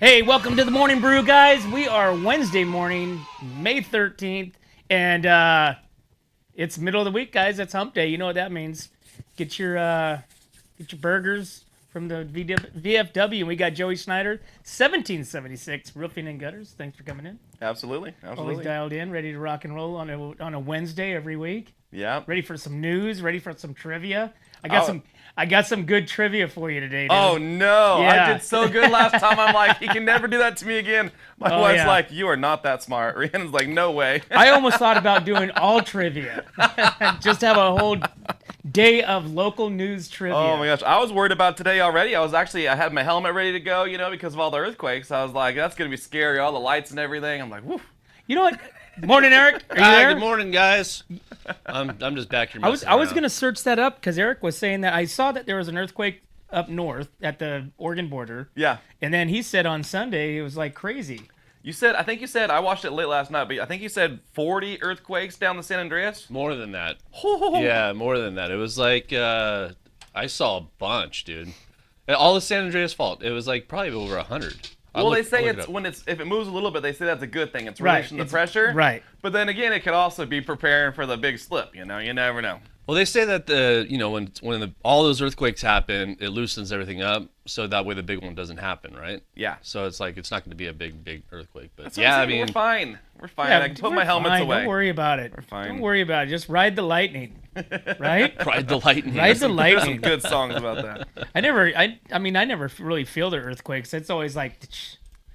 Hey, welcome to the Morning Brew, guys. We are Wednesday morning, May 13th, and it's middle of the week, guys. That's hump day. You know what that means. Get your burgers from the VFW, and we got Joey Snyder, 1776 Roofing and Gutters. Thanks for coming in. Absolutely. Always dialed in, ready to rock and roll on a Wednesday every week. Yeah. Ready for some news, ready for some trivia. I got some good trivia for you today, dude. Oh, no. Yeah. I did so good last time. I'm like, he can never do that to me again. My wife's like, you are not that smart. Rhiannon's like, no way. I almost thought about doing all trivia. Just have a whole day of local news trivia. Oh, my gosh. I was worried about today already. I had my helmet ready to go, because of all the earthquakes. I was like, that's going to be scary. All the lights and everything. I'm like, woof. You know what? Morning, Eric. Are you there? Good morning, guys. I'm just back here. I was going to search that up because Eric was saying that I saw that there was an earthquake up north at the Oregon border. Yeah. And then he said on Sunday it was like crazy. I think you said, I watched it late last night, but I think you said 40 earthquakes down the San Andreas? More than that. Yeah, more than that. It was like, I saw a bunch, dude. All the San Andreas fault. It was like probably over 100. Well, they say if it moves a little bit, they say that's a good thing. It's releasing the pressure. Right. But then again, it could also be preparing for the big slip. You never know. Well, they say that when all those earthquakes happen, it loosens everything up, so that way the big one doesn't happen, right? Yeah. So it's like it's not going to be a big earthquake, but That's what I'm saying. We're fine. We're fine. Yeah, I can put my helmets away. Don't worry about it. We're fine. Don't worry about it. Just ride the lightning. Right? Ride the lightning. Ride the There's lightning. some good songs about that. I never really feel the earthquakes. It's always like,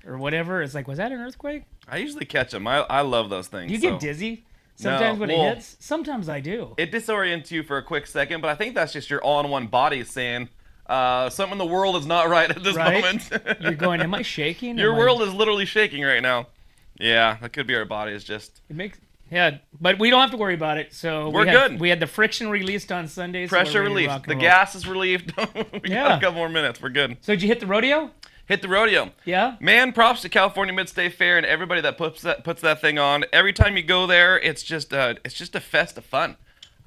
or whatever. It's like, was that an earthquake? I usually catch them. I love those things. You get dizzy sometimes when it hits? Sometimes I do. It disorients you for a quick second, but I think that's just your all-in-one body saying something in the world is not right at this moment. You're going, am I shaking? Your world is literally shaking right now. Yeah, that could be our body is just... but we don't have to worry about it. So we're good. We had the friction released on Sunday. Pressure relieved. The gas is relieved. We got a couple more minutes. We're good. So did you hit the rodeo? Hit the rodeo. Yeah. Man, props to California Mid-State Fair and everybody that puts that thing on. Every time you go there, it's just a fest of fun.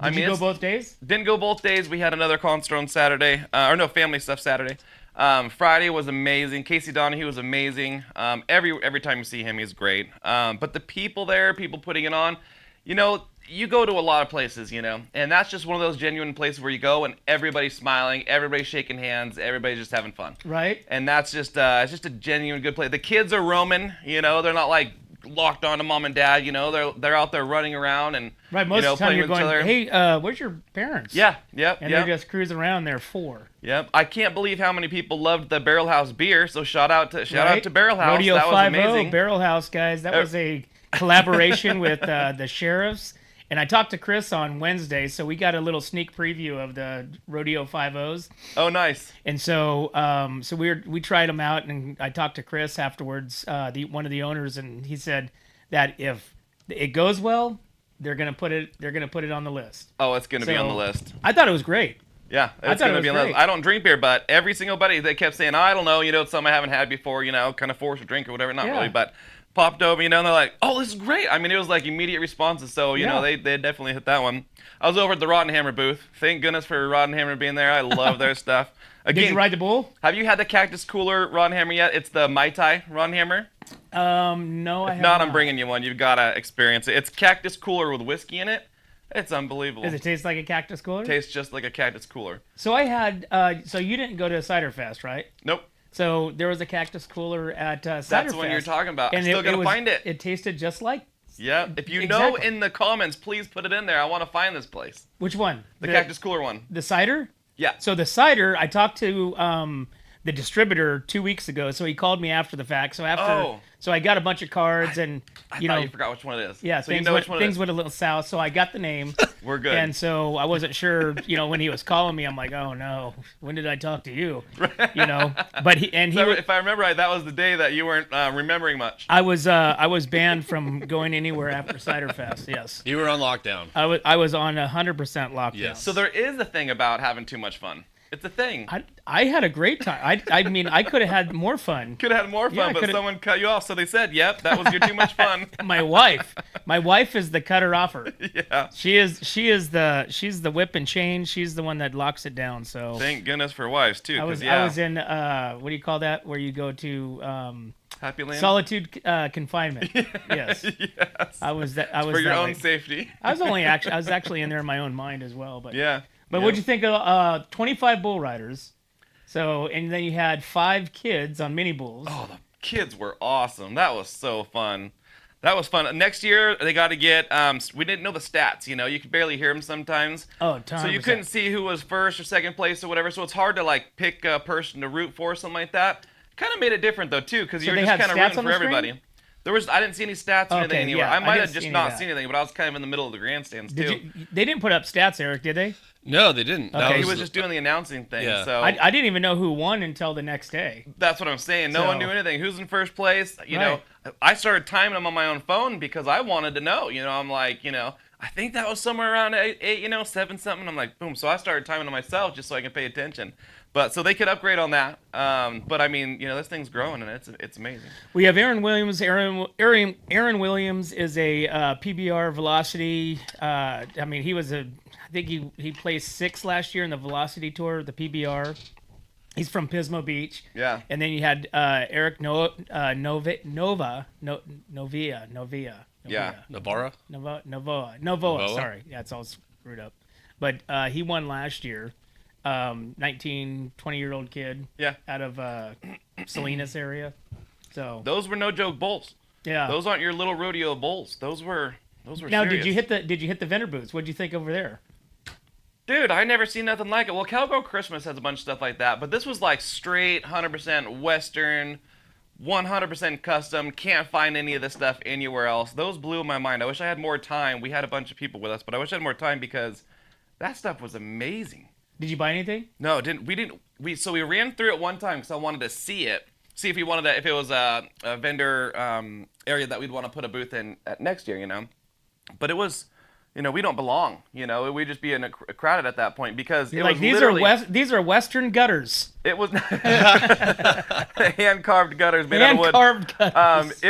Did you go both days? Didn't go both days. We had another concert on Saturday. Family stuff Saturday. Friday was amazing. Casey Donahue was amazing. Every time you see him, he's great. But the people there, people putting it on, you go to a lot of places, and that's just one of those genuine places where you go and everybody's smiling, everybody's shaking hands, everybody's just having fun. Right. And that's just it's just a genuine good place. The kids are roaming, they're not like locked on to mom and dad, they're out there running around and most of the time you're going, hey, where's your parents? Yeah. And they're just cruising around there four. Yep. I can't believe how many people loved the Barrel House beer. So shout out to Barrel House. Rodeo that was 5-0, amazing. Barrel House, guys. That was a collaboration with the sheriffs. And I talked to Chris on Wednesday, so we got a little sneak preview of the Rodeo 5-0s. Oh, nice. And so we tried them out, and I talked to Chris afterwards, one of the owners, and he said that if it goes well, they're gonna put it on the list. Oh, it's gonna be on the list. I thought it was great. Yeah, it's gonna be on the list. I don't drink beer, but every single buddy they kept saying, I don't know, it's something I haven't had before, kind of forced to drink or whatever. Not really, but popped over, and they're like, oh, this is great. I mean, it was like immediate responses. So, they definitely hit that one. I was over at the Rod and Hammer booth. Thank goodness for Rod and Hammer being there. I love their stuff. Again, did you ride the bull? Have you had the Cactus Cooler Rod and Hammer yet? It's the Mai Tai Rod and Hammer. No, I haven't. If not, I'm bringing you one. You've got to experience it. It's Cactus Cooler with whiskey in it. It's unbelievable. Does it taste like a Cactus Cooler? Tastes just like a Cactus Cooler. So I had, so you didn't go to Cider Fest, right? Nope. So there was a Cactus Cooler at Cider Fest. That's what you're talking about. And I still got to find it. It tasted just like. Yeah. If you know in the comments, please put it in there. I want to find this place. Which one? The Cactus Cooler one. The cider? Yeah. So the cider, I talked to the distributor 2 weeks ago, so he called me after the fact. So I got a bunch of cards, and I thought you forgot which one it is. Yeah, so things went a little south, so I got the name. We're good. And so I wasn't sure, when he was calling me, I'm like, oh no, when did I talk to you? But if I remember right, that was the day that you weren't remembering much. I was banned from going anywhere after Cider Fest. Yes. You were on lockdown. I was on 100% lockdown. Yes. So there is a thing about having too much fun. It's a thing. I had a great time. I mean, I could have had more fun. Could have had more fun, but someone cut you off, so they said, "Yep, that was your too much fun." My wife is the cutter offer. Yeah. She's the whip and chain. She's the one that locks it down. So Thank goodness for wives too. I was in what do you call that? Where you go to Happy Land. solitude confinement. Yes. Yes. I was for your own way. safety. I was actually in there in my own mind as well. But Yeah. But what'd you think of 25 bull riders? So, and then you had 5 kids on mini bulls. Oh, the kids were awesome. That was so fun. That was fun. Next year, they got to get, we didn't know the stats, you could barely hear them sometimes. Oh, time. So you couldn't see who was first or second place or whatever, so it's hard to, like, pick a person to root for or something like that. Kind of made it different, though, too, because you were just kind of rooting for everybody. I didn't see any stats or anything anywhere. Yeah, I might have just not seen anything, but I was kind of in the middle of the grandstands, too. They didn't put up stats, Eric, did they? No, they didn't. Okay. He was just doing the announcing thing. Yeah. So I didn't even know who won until the next day. that's what I'm saying. No one knew anything. Who's in first place? You know, I started timing them on my own phone because I wanted to know. I'm like, I think that was somewhere around 8, 7 something. I'm like, boom. So I started timing them myself just so I can pay attention. But so they could upgrade on that. But I mean, this thing's growing and it's amazing. We have Aaron Williams. Aaron Williams is a PBR velocity. I mean, I think he placed 6th last year in the Velocity Tour, the PBR. He's from Pismo Beach. Yeah. And then you had Eric Novia. Yeah. Novoa. Sorry. Yeah, it's all screwed up. But he won last year. 19, 20-year-old kid. Yeah. Out of Salinas area. So those were no joke bulls. Yeah. Those aren't your little rodeo bulls. Those were now, serious. did you hit the vendor booths? What'd you think over there? Dude, I never seen nothing like it. Well, Cowgirl Christmas has a bunch of stuff like that, but this was like straight 100% Western, 100% custom. Can't find any of this stuff anywhere else. Those blew my mind. I wish I had more time. We had a bunch of people with us, but I wish I had more time because that stuff was amazing. Did you buy anything? No, so we ran through it one time because I wanted to see it, see if we wanted to, if it was a vendor area that we'd want to put a booth in at next year, But it was. We don't belong. We'd just be crowded at that point because it was these are Western gutters. It was hand carved gutters made out of wood. Hand carved gutters.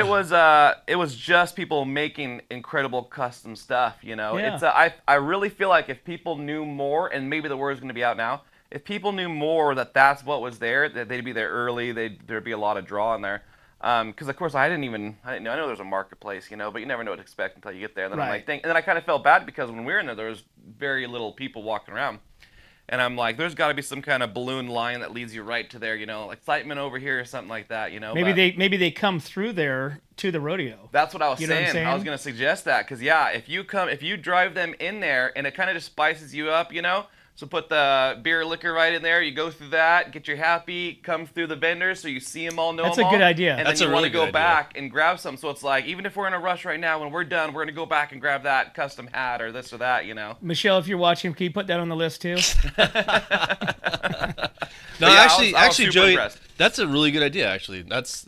It was just people making incredible custom stuff. Yeah. It's I really feel like if people knew more, and maybe the word's going to be out now. If people knew more that that's what was there, that they'd be there early. There'd be a lot of draw in there. Because of course I didn't know. I know there's a marketplace, but you never know what to expect until you get there. And then I'm like, and then I kind of felt bad because when we were in there was very little people walking around, and I'm like, there's got to be some kind of balloon line that leads you right to there, like excitement over here or something like that, Maybe they come through there to the rodeo. That's what I was saying. I was gonna suggest that because if you drive them in there and it kind of just spices you up, So put the beer liquor right in there. You go through that, get your happy, come through the vendors so you see them all, know them all. That's a good idea. And That's then you want to really go back and grab some. So it's like, even if we're in a rush right now, when we're done, we're going to go back and grab that custom hat or this or that, Michelle, if you're watching, can you put that on the list too? No, I was Joey, impressed. that's a really good idea, actually. That's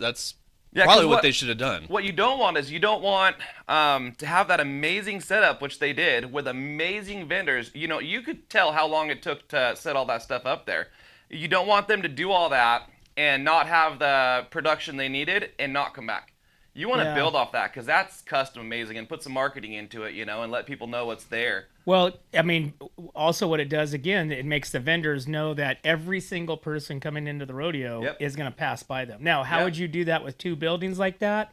Yeah, probably what they should have done. What you don't want is to have that amazing setup, which they did, with amazing vendors. You could tell how long it took to set all that stuff up there. You don't want them to do all that and not have the production they needed and not come back. You want to build off that because that's custom amazing and put some marketing into it, and let people know what's there. Well, I mean, also what it does, again, it makes the vendors know that every single person coming into the rodeo is going to pass by them. Now, how would you do that with 2 buildings like that?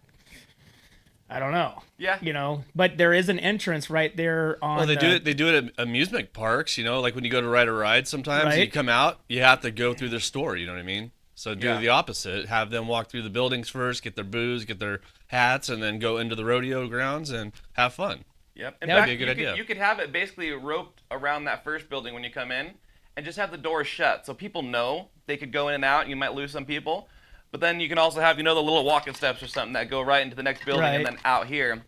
I don't know. Yeah. But there is an entrance right there on. Well, they do it at amusement parks, like when you go to ride a ride sometimes, and you come out, you have to go through their store, you know what I mean? So do the opposite. Have them walk through the buildings first, get their booze, get their hats, and then go into the rodeo grounds and have fun. Yep. In That'd fact, be a good idea. You could have it basically roped around that first building when you come in and just have the doors shut so people know they could go in and out and you might lose some people. But then you can also have, the little walking steps or something that go right into the next building and then out here.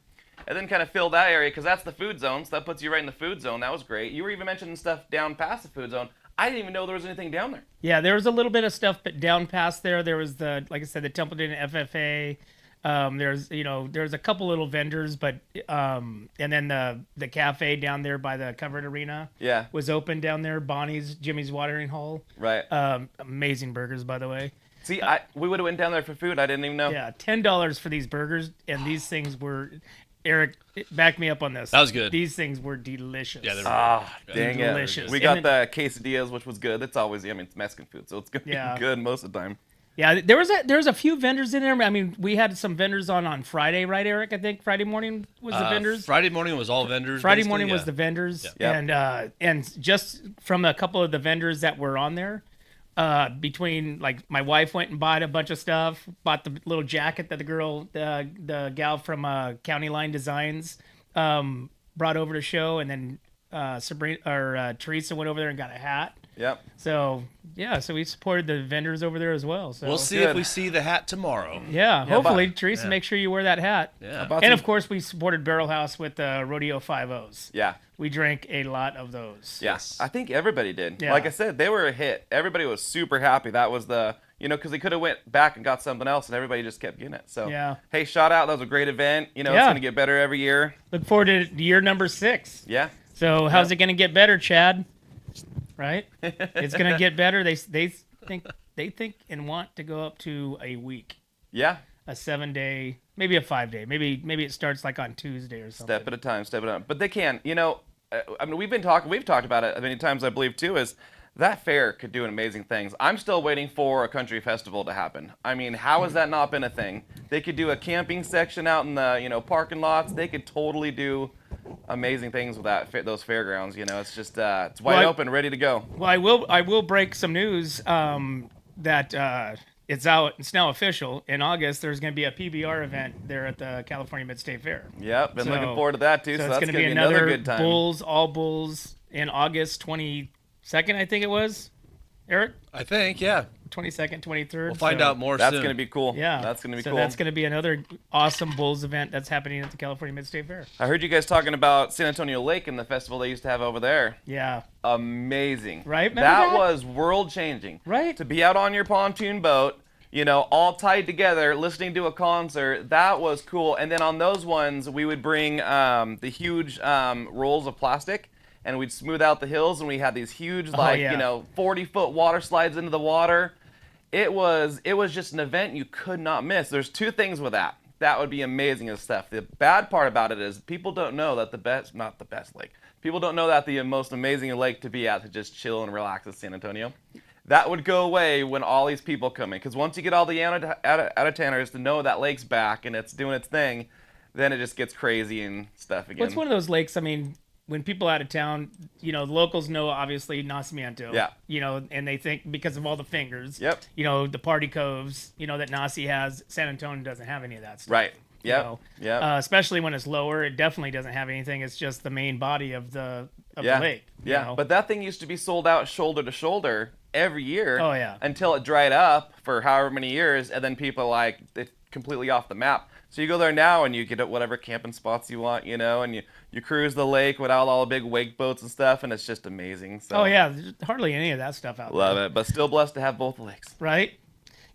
And then kind of fill that area because that's the food zone. So that puts you right in the food zone. That was great. You were even mentioning stuff down past the food zone. I didn't even know there was anything down there. Yeah, there was a little bit of stuff down past there. There was like I said, the Templeton FFA. There's a couple little vendors, but and then the cafe down there by the covered arena was open down there. Bonnie's, Jimmy's Watering Hole. Right. Amazing burgers, by the way. See, we would have went down there for food. I didn't even know. Yeah, $10 for these burgers, and these things were. Eric, back me up on this. That was good. These things were delicious. Yeah, dang delicious. it. We got the quesadillas, which was good. That's always, it's Mexican food, so it's going to be good most of the time. Yeah, there was a few vendors in there. I mean, we had some vendors on Friday, right, Eric? I think Friday morning was the vendors. Friday morning was all vendors. Friday morning was the vendors, Yeah. And just from a couple of the vendors that were on there, between like my wife went and bought a bunch of stuff, bought the little jacket that the gal from County Line Designs brought over to show, and then Teresa went over there and got a hat. Yep. So we supported the vendors over there as well. So we'll see if we see the hat tomorrow. Yeah, hopefully, Teresa, make sure you wear that hat. Yeah. And of course, we supported Barrel House with the Rodeo 5-0s. Yeah. We drank a lot of those. Yes. I think everybody did. Yeah. Like I said, they were a hit. Everybody was super happy. That was because they could have went back and got something else, and everybody just kept getting it. So, hey, shout out. That was a great event. It's going to get better every year. Look forward to year number 6. Yeah. So how's it going to get better, Chad? Right? It's going to get better. They think and want to go up to a week. Yeah. A 7-day, maybe a 5-day. Maybe it starts like on Tuesday or something. Step at a time. But they can. I mean, we've talked about it many times, I believe, too, is that fair could do amazing things. I'm still waiting for a country festival to happen. I mean, how has that not been a thing? They could do a camping section out in the, parking lots. They could totally do amazing things with those fairgrounds. It's just it's wide open, ready to go. Well, I will break some news that it's out. It's now official. In August, there's going to be a PBR event there at the California Mid-State Fair. Yep, been looking forward to that too. So that's going to be another good time. All Bulls in August 22nd, I think it was. Eric? I think, yeah. 22nd, 23rd. We'll find out more soon. That's going to be cool. Yeah. That's going to be cool. So that's going to be another awesome Bulls event that's happening at the California Mid-State Fair. I heard you guys talking about San Antonio Lake and the festival they used to have over there. Yeah. Amazing. Right? That was world-changing. Right. To be out on your pontoon boat, all tied together, listening to a concert, that was cool. And then on those ones, we would bring the huge rolls of plastic, and we'd smooth out the hills, and we had these huge, 40-foot water slides into the water. It was just an event you could not miss. There's two things with that. That would be amazing as stuff. The bad part about it is people don't know that people don't know that the most amazing lake to be at to just chill and relax is San Antonio. That would go away when all these people come in. Because once you get all the out-of-towners to know that lake's back and it's doing its thing, then it just gets crazy and stuff again. What's one of those lakes, I mean, when people out of town, the locals know, obviously, Nacimiento. Yeah. And they think because of all the fingers. Yep. The party coves, that Nasi has. San Antonio doesn't have any of that stuff. Right. Yep. Especially when it's lower, it definitely doesn't have anything. It's just the main body of the lake. Yeah. But that thing used to be sold out shoulder to shoulder every year. Oh, yeah. Until it dried up for however many years, and then people it's completely off the map. So you go there now and you get at whatever camping spots you want, and you cruise the lake without all the big wake boats and stuff, and it's just amazing. So. Oh, yeah. There's hardly any of that stuff out there. Love it. But still blessed to have both lakes. Right?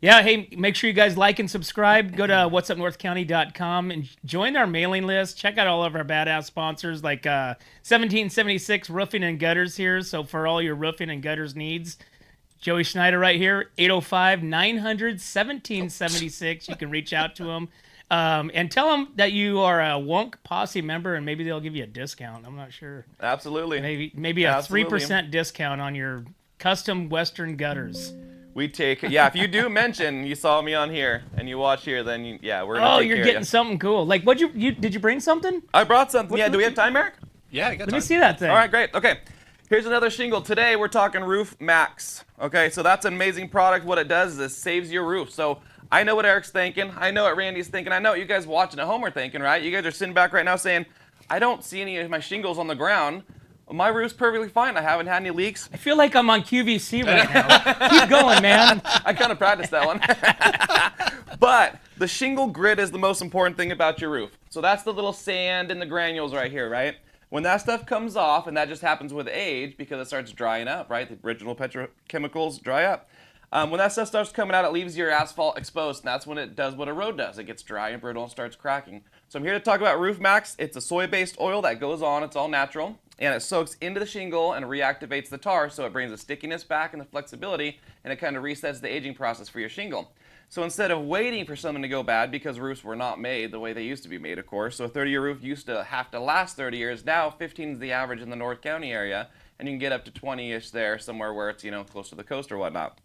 Yeah, hey, make sure you guys like and subscribe. Go to whatsupnorthcounty.com and join our mailing list. Check out all of our badass sponsors like 1776 Roofing and Gutters here. So for all your roofing and gutters needs, Joey Snyder right here, 805-900-1776. You can reach out to him. And tell them that you are a Wonk Posse member, and maybe they'll give you a discount. I'm not sure. Absolutely. Maybe a 3% discount on your custom Western gutters. We take if you do mention you saw me on here and you watch here, then we're gonna take you're care getting of you. something cool. Like did you bring something? I brought something. Do we have time, Eric? Yeah, I got Let me see that thing. All right, great. Okay. Here's another shingle. Today we're talking Roof Max. Okay, so that's an amazing product. What it does is it saves your roof. So I know what Eric's thinking. I know what Randy's thinking. I know what you guys watching at home are thinking, right? You guys are sitting back right now saying, I don't see any of my shingles on the ground. My roof's perfectly fine. I haven't had any leaks. I feel like I'm on QVC right now. Keep going, man. I kind of practiced that one. But the shingle grit is the most important thing about your roof. So that's the little sand and the granules right here, right? When that stuff comes off, and that just happens with age because it starts drying up, right? The original petrochemicals dry up. When that stuff starts coming out, it leaves your asphalt exposed, and that's when it does what a road does. It gets dry and brittle and starts cracking. So I'm here to talk about Roof Max. It's a soy-based oil that goes on. It's all natural, and it soaks into the shingle and reactivates the tar, so it brings the stickiness back and the flexibility, and it kind of resets the aging process for your shingle. So instead of waiting for something to go bad, because roofs were not made the way they used to be made, of course, so a 30-year roof used to have to last 30 years. Now 15 is the average in the North County area, and you can get up to 20-ish there, somewhere where it's, close to the coast or whatnot.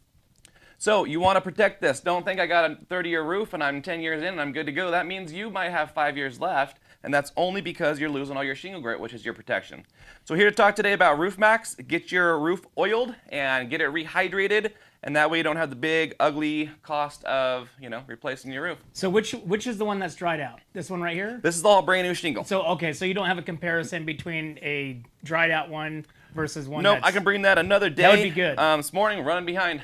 So you want to protect this. Don't think I got a 30-year roof and I'm 10 years in and I'm good to go. That means you might have 5 years left, and that's only because you're losing all your shingle grit, which is your protection. So here to talk today about Roof Max. Get your roof oiled and get it rehydrated, and that way you don't have the big, ugly cost of, replacing your roof. So which is the one that's dried out? This one right here? This is all brand new shingle. So, okay, so you don't have a comparison between a dried out one versus one Nope, I can bring that another day. That would be good. This morning, running behind.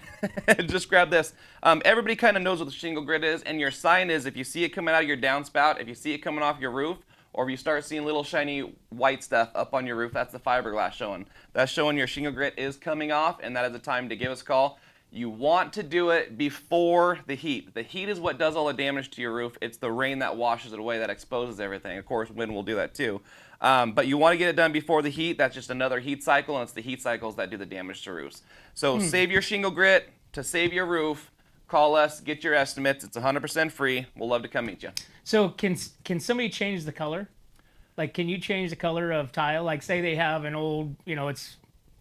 Just grab this. Everybody kind of knows what the shingle grit is, and your sign is if you see it coming out of your downspout, if you see it coming off your roof, or if you start seeing little shiny white stuff up on your roof, that's the fiberglass showing. That's showing your shingle grit is coming off, and that is the time to give us a call. You want to do it before the heat. The heat is what does all the damage to your roof. It's the rain that washes it away, that exposes everything. Of course, wind will do that too. But you want to get it done before the heat. That's just another heat cycle, and it's the heat cycles that do the damage to roofs. So save your shingle grit to save your roof. Call us, get your estimates. It's 100% free. We'll love to come meet you. So can somebody change the color? Like, can you change the color of tile? Like, say they have an old, it's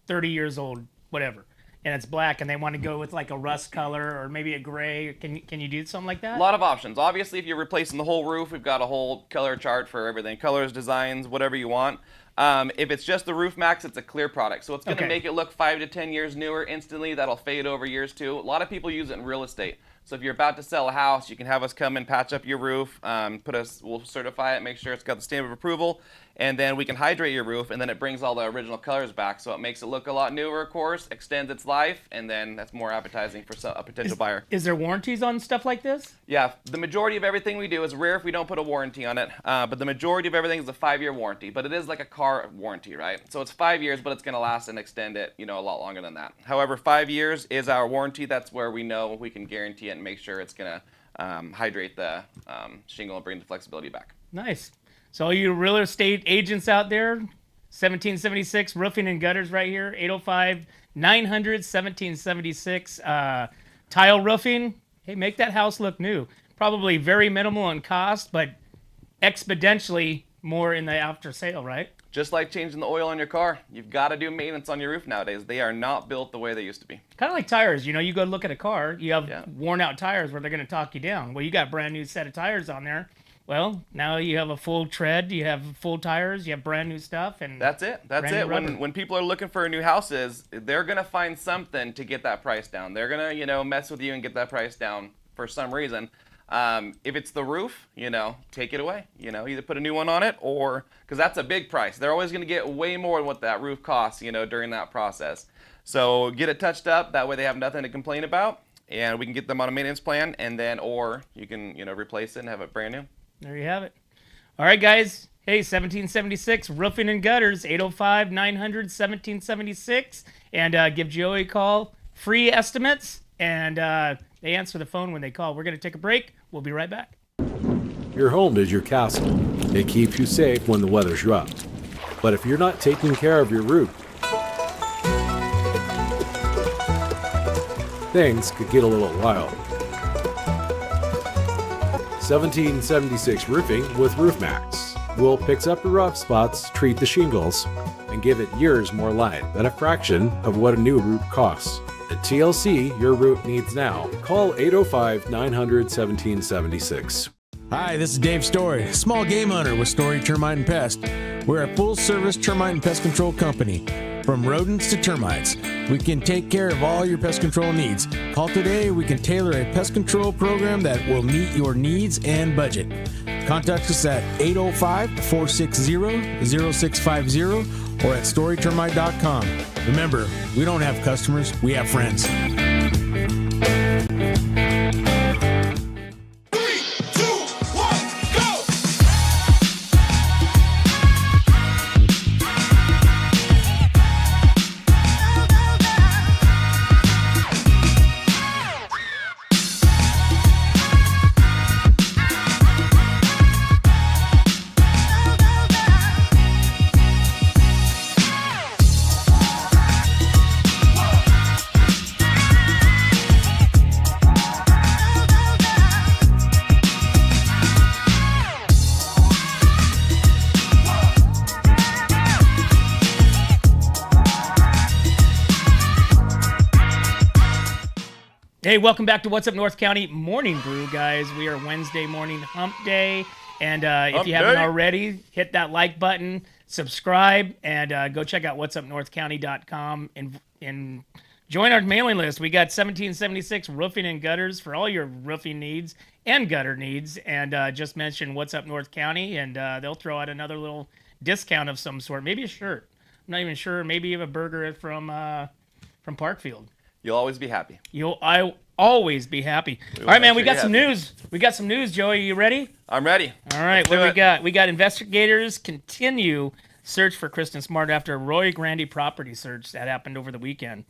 30 years old, whatever, and it's black, and they want to go with like a rust color or maybe a gray. Can you do something like that? A lot of options. Obviously, if you're replacing the whole roof, we've got a whole color chart for everything. Colors, designs, whatever you want. If it's just the Roof Max, it's a clear product. So it's going to make it look 5 to 10 years newer instantly. That'll fade over years too. A lot of people use it in real estate. So if you're about to sell a house, you can have us come and patch up your roof, we'll certify it, make sure it's got the stamp of approval, and then we can hydrate your roof, and then it brings all the original colors back. So it makes it look a lot newer, of course, extends its life, and then that's more appetizing for a potential buyer. Is there warranties on stuff like this? Yeah, the majority of everything we do is rare if we don't put a warranty on it, but the majority of everything is a 5-year warranty. But it is like a car warranty, right? So it's 5 years, but it's going to last and extend it, a lot longer than that. However, 5 years is our warranty. That's where we know we can guarantee it and make sure it's going to hydrate the shingle and bring the flexibility back. Nice. So all you real estate agents out there, 1776 Roofing and Gutters right here, 805-900-1776. Tile roofing. Hey, make that house look new. Probably very minimal in cost, but exponentially more in the after sale, right? Just like changing the oil on your car, you've got to do maintenance on your roof nowadays. They are not built the way they used to be. Kind of like tires. You go look at a car, you have worn out tires where they're going to talk you down. Well, you got a brand new set of tires on there. Well, now you have a full tread, you have full tires, you have brand new stuff, and that's it. That's it. When people are looking for new houses, they're gonna find something to get that price down. They're gonna mess with you and get that price down for some reason. If it's the roof, take it away. Either put a new one on it, or because that's a big price. They're always gonna get way more than what that roof costs, during that process. So get it touched up. That way they have nothing to complain about, and we can get them on a maintenance plan, and then or you can replace it and have it brand new. There you have it. All right, guys. Hey, 1776 Roofing and Gutters, 805-900-1776. And give Joey a call. Free estimates. And they answer the phone when they call. We're going to take a break. We'll be right back. Your home is your castle. It keeps you safe when the weather's rough. But if you're not taking care of your roof, things could get a little wild. 1776 Roofing with Roof Max will fix up the rough spots, treat the shingles, and give it years more life at a fraction of what a new roof costs. At TLC, your roof needs now. Call 805-900-1776. Hi, this is Dave Story, small game hunter with Story Termite and Pest. We're a full-service termite and pest control company. From rodents to termites, we can take care of all your pest control needs. Call today. We can tailor a pest control program that will meet your needs and budget. Contact us at 805-460-0650 or at storytermite.com. Remember, we don't have customers, we have friends. Hey, welcome back to What's Up North County Morning Brew, guys. We are Wednesday morning hump day. And if you haven't already, hit that like button, subscribe, and go check out whatsupnorthcounty.com and join our mailing list. We got 1776 roofing and gutters for all your roofing needs and gutter needs. And just mention What's Up North County, and they'll throw out another little discount of some sort. Maybe a shirt. I'm not even sure. Maybe even a burger from Parkfield. You'll always be happy. I always be happy. All right, man. We got some news. We got some news, Joey. You ready? I'm ready. All right. What do we got? We got investigators continue search for Kristin Smart after a Roy Grande property search that happened over the weekend.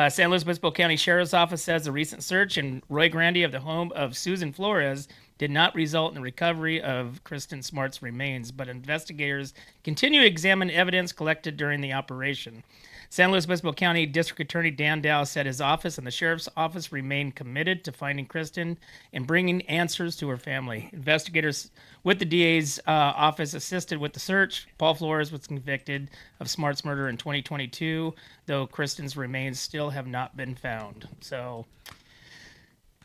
San Luis Obispo County Sheriff's Office says the recent search in Roy Grande of the home of Susan Flores did not result in the recovery of Kristin Smart's remains, but investigators continue to examine evidence collected during the operation. San Luis Obispo County District Attorney Dan Dow said his office and the Sheriff's Office remain committed to finding Kristin and bringing answers to her family. Investigators with the DA's office assisted with the search. Paul Flores was convicted of Smart's murder in 2022, though Kristin's remains still have not been found. So,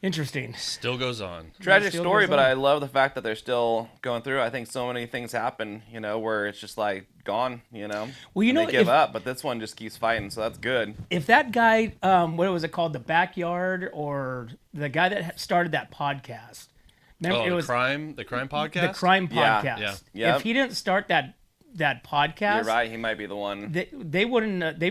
interesting. Still goes on. Tragic story, but I love the fact that they're still going through. I think so many things happen, where it's just like gone, Well, they give up, but this one just keeps fighting, so that's good. If that guy, what was it called, The Backyard, or the guy that started that podcast? Remember, it was the crime podcast. The crime podcast. Yeah. Yep. If he didn't start that podcast, you're right. He might be the one. They wouldn't.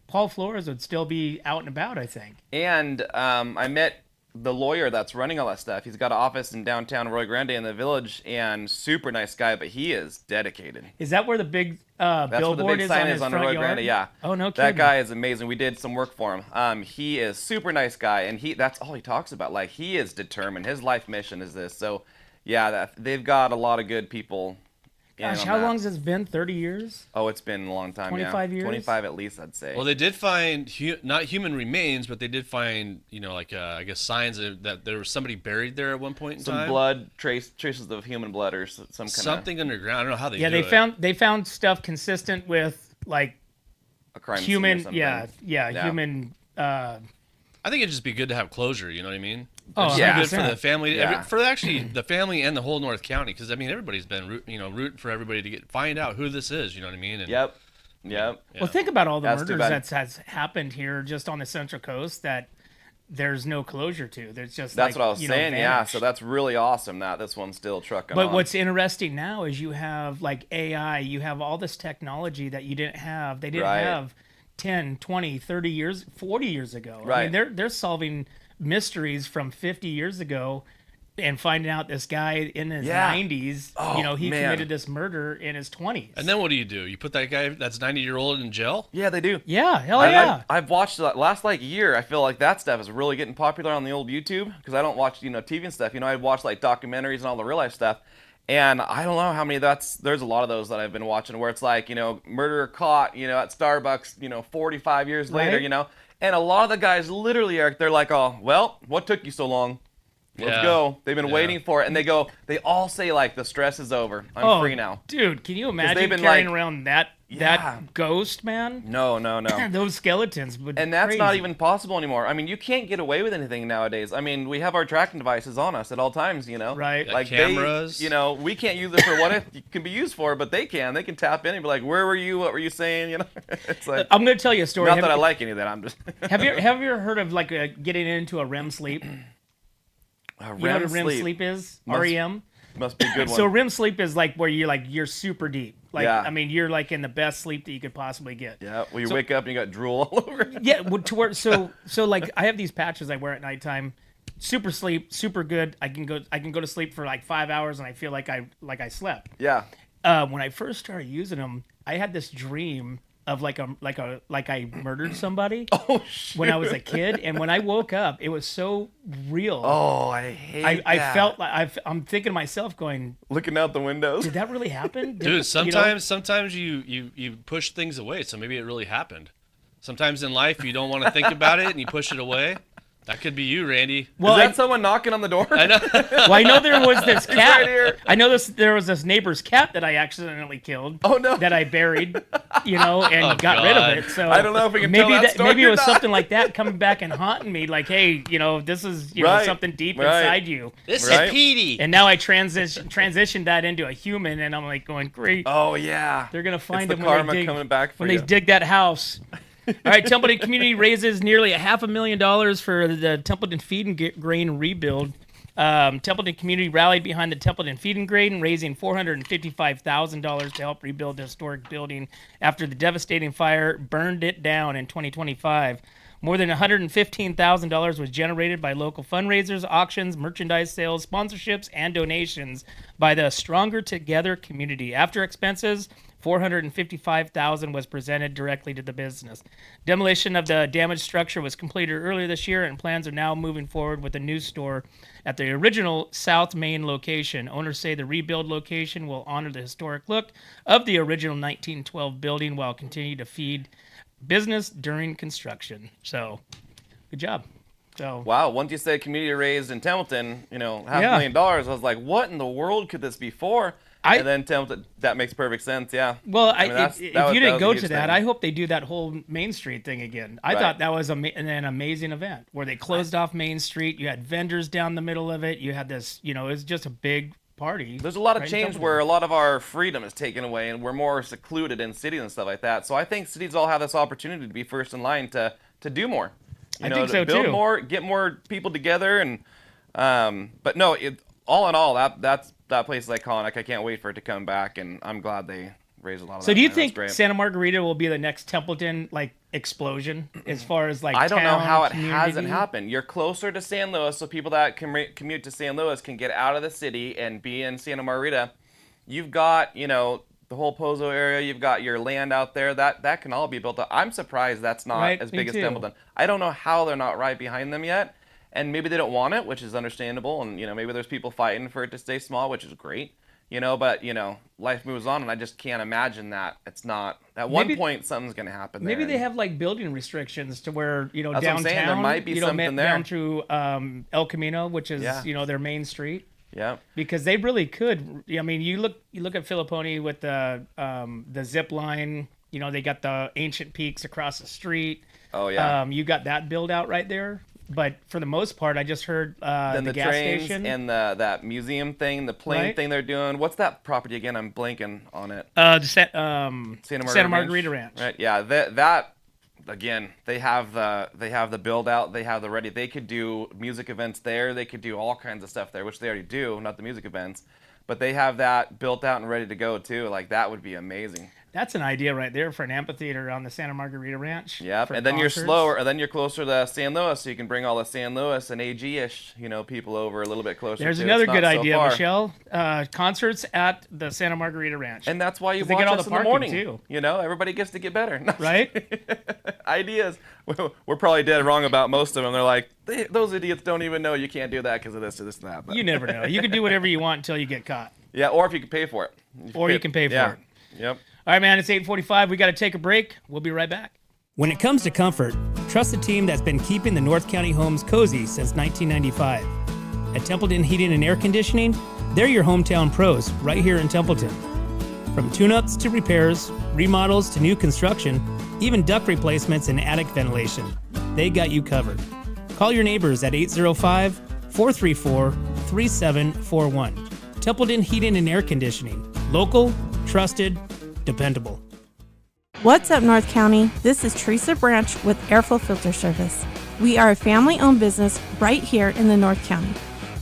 Paul Flores would still be out and about, I think. And I met the lawyer that's running all that stuff. He's got an office in downtown Roy Grande in the village, and super nice guy, but he is dedicated. Is that where the big that's billboard where the big sign is on Roy Grande? Yeah. Oh, no kidding. That guy is amazing. We did some work for him. He is super nice guy, and that's all he talks about. Like, he is determined. His life mission is this. So, yeah, they've got a lot of good people. Gosh, how long has this been? 30 years? Oh, it's been a long time. 25 years? 25 at least, I'd say. Well, they did find not human remains, but they did find, I guess signs that there was somebody buried there at one point in time. Some blood traces of human blood or some kind of something underground. I don't know how they. Yeah, they found stuff consistent with like a crime human. Scene or yeah, human. I think it'd just be good to have closure. You know what I mean? Oh, yeah. Good for the family, Yeah. for actually the family and the whole North County, because I mean everybody's been rooting for everybody to find out who this is. You know what I mean? And, Yep. Yeah. Well, think about all the That's too murders bad. that has happened here just on the Central Coast that there's no closure to. There's just That's what I was saying. Yeah. vanished. So that's really awesome that this one's still trucking But on. what's interesting now is you have like AI, you have all this technology that you didn't have. They didn't Right. have 10, 20, 30 years, 40 years ago. I Right. mean, they're solving mysteries from 50 years ago and finding out this guy in his 90s, Oh, he man. committed this murder in his 20s. And then what do? You put that guy that's 90-year-old in jail? Yeah, they do. Yeah, hell yeah. I've watched the last year. I feel like that stuff is really getting popular on the old YouTube because I don't watch TV and stuff. I watch like documentaries and all the real life stuff, and I don't know how many. There's a lot of those that I've been watching where it's like murderer caught at Starbucks 45 years later Right. and a lot of the guys literally they're like, oh well, what took you so long? Let's go. They've been waiting for it, and they all say like the stress is over. I'm free now. Dude, can you imagine they've been carrying like- around that ghost, man? No. Those skeletons would And that's not crazy. even possible anymore. I mean, you can't get away with anything nowadays. I mean, we have our tracking devices on us at all times, Right. Like cameras. we can't use it for what it can be used for, but they can. They can tap in and be like, "Where were you? What were you saying?" It's like I'm going to tell you a story. not that I like any of that. I'm just Have you ever heard of like getting into a REM sleep? You know what a REM sleep is? REM. Must be a good one. So REM sleep is like where you're super deep. Like Yeah. I mean, you're like in the best sleep that you could possibly get. yeah, well, you wake up and you got drool all over. Yeah, to where so like I have these patches I wear at nighttime. Super sleep, super good. I can go to sleep for like 5 hours and I feel like I slept. Yeah. When I first started using them, I had this dream of like I murdered somebody Oh shit. when I was a kid, and when I woke up, it was so real. Oh, I hate I that. felt like I'm thinking to myself, going, looking out the windows. "Did that really happen?" Dude, sometimes you push things away, so maybe it really happened. Sometimes in life you don't want to think about it and you push it away. That could be you, Randy. Well, Is that someone knocking on the door? I know. well, I know there was this cat. right here. I know there was this neighbor's cat that I accidentally killed. Oh, no. That I buried, and Oh, got rid God. of it. So I don't know if we can maybe tell that story maybe it or was not. something like that coming back and haunting me. Like, hey, this is Right. something deep Right. inside you. This Right. is Petey. And now I transitioned that into a human, and I'm like going, great. Oh, yeah. They're gonna find it's the him when karma they dig, coming back for when you. they dig that house. All right, Templeton community raises nearly $500,000 for the Templeton Feed Grain rebuild. Templeton community rallied behind the Templeton Feed Grain, raising $455,000 to help rebuild the historic building after the devastating fire burned it down in 2025. More than $115,000 was generated by local fundraisers, auctions, merchandise sales, sponsorships, and donations by the Stronger Together community. After expenses, $455,000 was presented directly to the business. Demolition of the damaged structure was completed earlier this year, and plans are now moving forward with a new store at the original South Main location. Owners say the rebuild location will honor the historic look of the original 1912 building while continuing to feed business during construction. So, good job. So Wow, once you said community raised in Templeton, $500,000, I was like, what in the world could this be for? And then Templeton, that makes perfect sense, yeah. Well, If if you didn't go to that, I hope they do that whole Main Street thing again. I Right. thought that was an amazing event where they closed off Main Street. You had vendors down the middle of it. You had this, it was just a big party. There's a lot of right in change Templeton. where a lot of our freedom is taken away and we're more secluded in cities and stuff like that. So I think cities all have this opportunity to be first in line to do more. I think so, to build too. more, get more people together, and but no, all in all, that place is iconic. I can't wait for it to come back, and I'm glad they raised a lot of. So that do you money. That's think great. Santa Margarita will be the next Templeton explosion as far as I don't know town, how it community? hasn't happened. You're closer to San Luis, so people that commute to San Luis can get out of the city and be in Santa Margarita. You've got, the whole Pozo area. You've got your land out there. That can all be built up. I'm surprised that's not Right, as me big as too. Templeton. I don't know how they're not right behind them yet. And maybe they don't want it, which is understandable. And, maybe there's people fighting for it to stay small, which is great. But, life moves on, and I just can't imagine that it's not. At one Maybe- point, something's going to happen there. Maybe they have building restrictions to where That's what I'm downtown. saying, there might be something there. down to El Camino, which is Yeah. their main street. Yeah. Because they really could. I mean, you look at Filipponi with the zip line. They got the ancient peaks across the street. Oh, yeah. You got that build out right there. But for the most part, I just heard Then the gas trains station and that museum thing, the plane Right. thing they're doing. What's that property again? I'm blanking on it. Santa Margarita Ranch. Right. Yeah. That again. They have the build out. They have the ready. They could do music events there. They could do all kinds of stuff there, which they already do. Not the music events, but they have that built out and ready to go too. Like that would be amazing. That's an idea right there for an amphitheater on the Santa Margarita Ranch. Yep. for And then you're concerts. slower, and then you're closer to San Luis, so you can bring all the San Luis and AG-ish, people over a little bit closer. There's too. another It's not good so idea, far. Michelle. Concerts at the Santa Margarita Ranch. And that's why you 'Cause they watch get all us the in the parking, morning. too. Everybody gets to get better. Right? Ideas. We're probably dead wrong about most of them. They're like, those idiots don't even know you can't do that because of this or this and that. But, You never know. You can do whatever you want until you get caught. yeah, or if you can pay for it. Or you can pay for it. Yep. All right, man, it's 8:45. We got to take a break. We'll be right back. When it comes to comfort, trust the team that's been keeping the North County homes cozy since 1995. At Templeton Heating and Air Conditioning, they're your hometown pros right here in Templeton. From tune-ups to repairs, remodels to new construction, even duct replacements and attic ventilation, they got you covered. Call your neighbors at 805-434-3741. Templeton Heating and Air Conditioning. Local, trusted, dependable. What's up, North County? This is Teresa Branch with Airflow Filter Service. We are a family-owned business right here in the North County.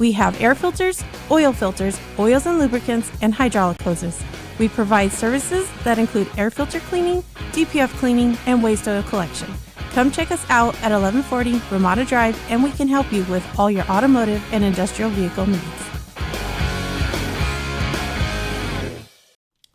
We have air filters, oils and lubricants, and hydraulic hoses. We provide services that include air filter cleaning, DPF cleaning, and waste oil collection. Come check us out at 1140 Ramada Drive, and we can help you with all your automotive and industrial vehicle needs.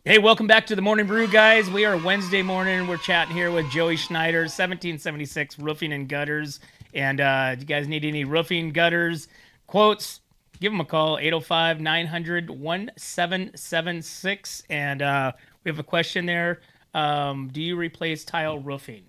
Hey, welcome back to the Morning Brew, guys. We are Wednesday morning. We're chatting here with Joey Snyder, 1776 Roofing and Gutters. And if you guys need any roofing, gutters, quotes, give them a call, 805-900-1776. And we have a question there. Do you replace tile roofing?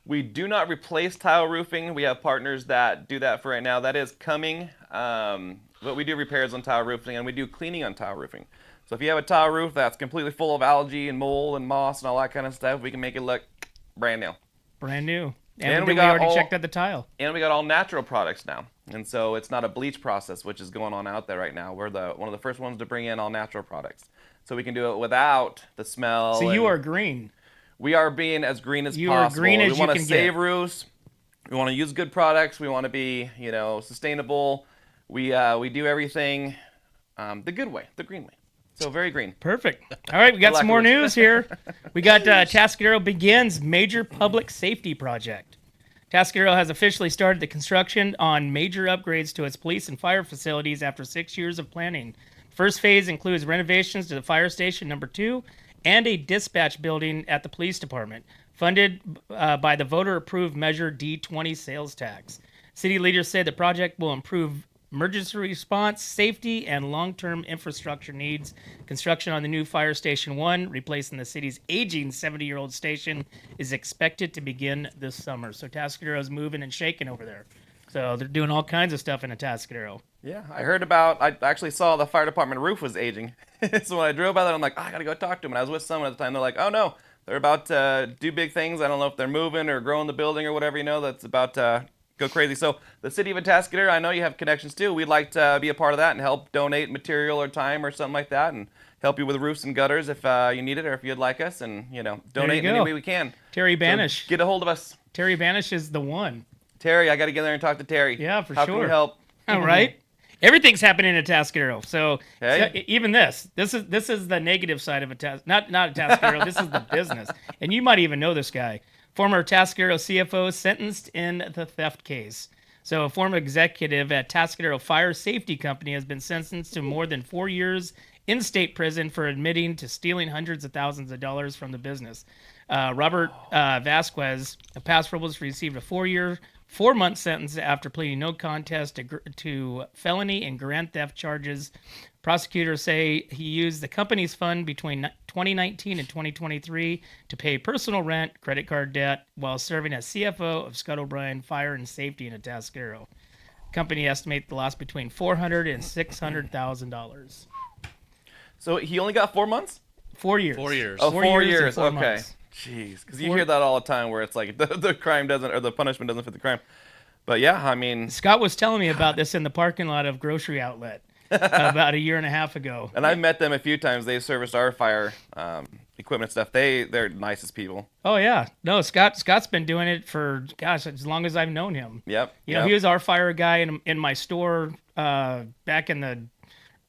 We do not replace tile roofing. We have partners that do that for right now. That is coming. But we do repairs on tile roofing, and we do cleaning on tile roofing. So if you have a tile roof that's completely full of algae and mold and moss and all that kind of stuff, we can make it look brand new. Brand new. And we already checked out the tile. And we got all natural products now. And so it's not a bleach process, which is going on out there right now. We're one of the first ones to bring in all natural products. So we can do it without the smell. So you are green. We are being as green as you possible. Are green as we want to can save get. roofs. We want to use good products. We want to be, sustainable. We do everything the good way, the green way. So very green. Perfect. All right, we got some more news here. We got Atascadero begins major public safety project. Atascadero has officially started the construction on major upgrades to its police and fire facilities after 6 years of planning. First phase includes renovations to the fire station number 2 and a dispatch building at the police department, funded by the voter-approved Measure D20 sales tax. City leaders say the project will improve emergency response, safety, and long-term infrastructure needs. Construction on the new Fire Station 1, replacing the city's aging 70-year-old station, is expected to begin this summer. So Atascadero is moving and shaking over there. So they're doing all kinds of stuff in Atascadero. Yeah, I actually saw the fire department roof was aging. So when I drove by that, I'm like, I got to go talk to them. And I was with someone at the time. They're like, oh, no, they're about to do big things. I don't know if they're moving or growing the building or whatever, that's about to go crazy. So the city of Atascadero, I know you have connections too. We'd like to be a part of that and help donate material or time or something like that and help you with roofs and gutters if you need it or if you'd like us and, donate in any way we can. Terry Banish. So get a hold of us. Terry Banish is the one. Terry, I got to get there and talk to Terry. Yeah, for How sure. How can we help? All right. Everything's happening in Atascadero. So, okay. So even this is the negative side of not Atascadero. This is the business. And you might even know this guy. Former Atascadero CFO sentenced in the theft case. So a former executive at Atascadero Fire Safety Company has been sentenced to more than 4 years in state prison for admitting to stealing hundreds of thousands of dollars from the business. Robert Vasquez of Paso Robles received a 4-month sentence after pleading no contest to felony and grand theft charges. Prosecutors say he used the company's fund between 2019 and 2023 to pay personal rent, credit card debt, while serving as CFO of Scott O'Brien Fire and Safety in Atascadero. The company estimates the loss between $400,000 and $600,000. So he only got 4 months? 4 years. 4 years. Oh, 4 years. Okay. Months. Jeez, because you hear that all the time where it's like the crime doesn't, or the punishment doesn't fit the crime. But yeah, I mean, Scott was telling me about this in the parking lot of Grocery Outlet about a year and a half ago. And I've met them a few times. They've serviced our fire equipment stuff. They're nicest people. Oh yeah, no, Scott's been doing it for as long as I've known him. Yep. You know, he was our fire guy in my store back in the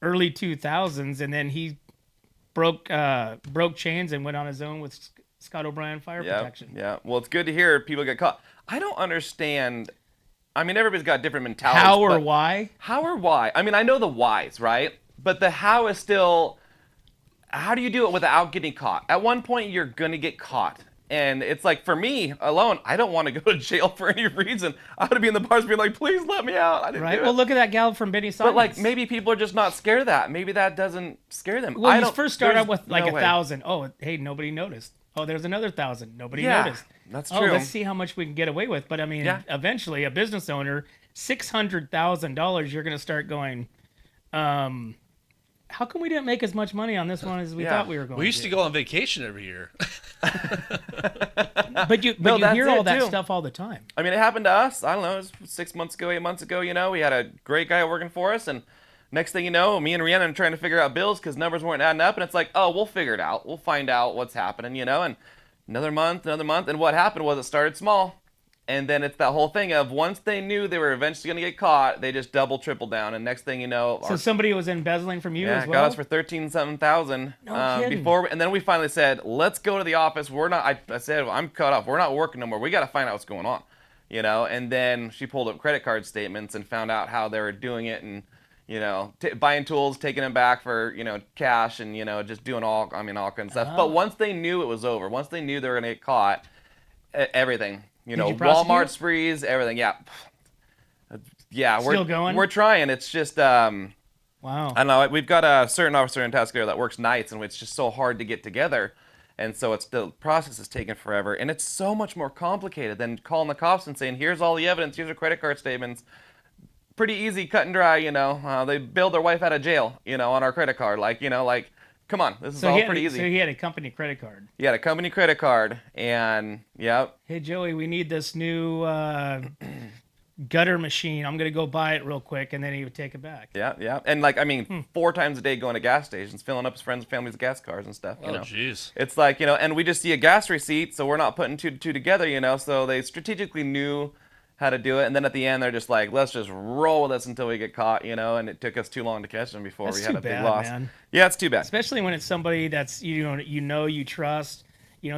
early 2000s, and then he broke chains and went on his own with Scott O'Brien Fire Protection. Yeah. Well, it's good to hear people get caught. I don't understand. I mean, everybody's got different mentalities. How or why? How or why? I mean, I know the whys, right? But the how is still, how do you do it without getting caught? At one point, you're going to get caught. And it's like, for me alone, I don't want to go to jail for any reason. I would be in the bars being like, please let me out. I didn't do it. Well, look at that gal from Benny Simons. But like, maybe people are just not scared of that. Maybe that doesn't scare them. Well, you first start out with like 1,000. Oh, hey, nobody noticed. Oh, there's another 1,000. Nobody noticed. That's true. true. Oh, let's see how much we can get away with. But I mean, eventually, a business owner, $600,000, you're going to start going, how come we didn't make as much money on this one as we thought we were going to? We used to go on vacation every year. But you hear all that stuff all the time. I mean, it happened to us. I don't know, it was 6 months ago, 8 months ago, we had a great guy working for us, and next thing you know, me and Rhiannon are trying to figure out bills because numbers weren't adding up, and it's like, oh, we'll figure it out. We'll find out what's happening, and another month, and what happened was it started small, and then it's that whole thing of once they knew they were eventually going to get caught, they just double, triple down, and next thing you know... So somebody was embezzling from you as well? Yeah, got us for $13,000. No kidding. And then we finally said, let's go to the office. I said, I'm cut off. We're not working no more. We got to find out what's going on, and then she pulled up credit card statements and found out how they were doing it and, buying tools, taking them back for, cash and, just doing all kinds of stuff. But once they knew it was over, once they knew they were going to get caught, everything, Walmart sprees, everything. Yeah. Yeah. Still going? We're trying. It's just, wow. I don't know. We've got a certain officer in Atascadero that works nights and it's just so hard to get together. And so the process is taking forever, and it's so much more complicated than calling the cops and saying, here's all the evidence, here's your credit card statements. Pretty easy, cut and dry, they bailed their wife out of jail, on our credit card. Come on, this is all pretty easy. So he had a company credit card. He had a company credit card, and Hey, Joey, we need this new gutter machine. I'm going to go buy it real quick, and then he would take it back. Yeah. And 4 times a day going to gas stations, filling up his friends and family's gas cars and stuff, Oh, jeez. It's like, and we just see a gas receipt, so we're not putting 2 to 2 together, so they strategically knew how to do it, and then at the end they're just like, let's just roll with this until we get caught, and it took us too long to catch them before we had a big loss. Man. Yeah, it's too bad. Especially when it's somebody that's you trust,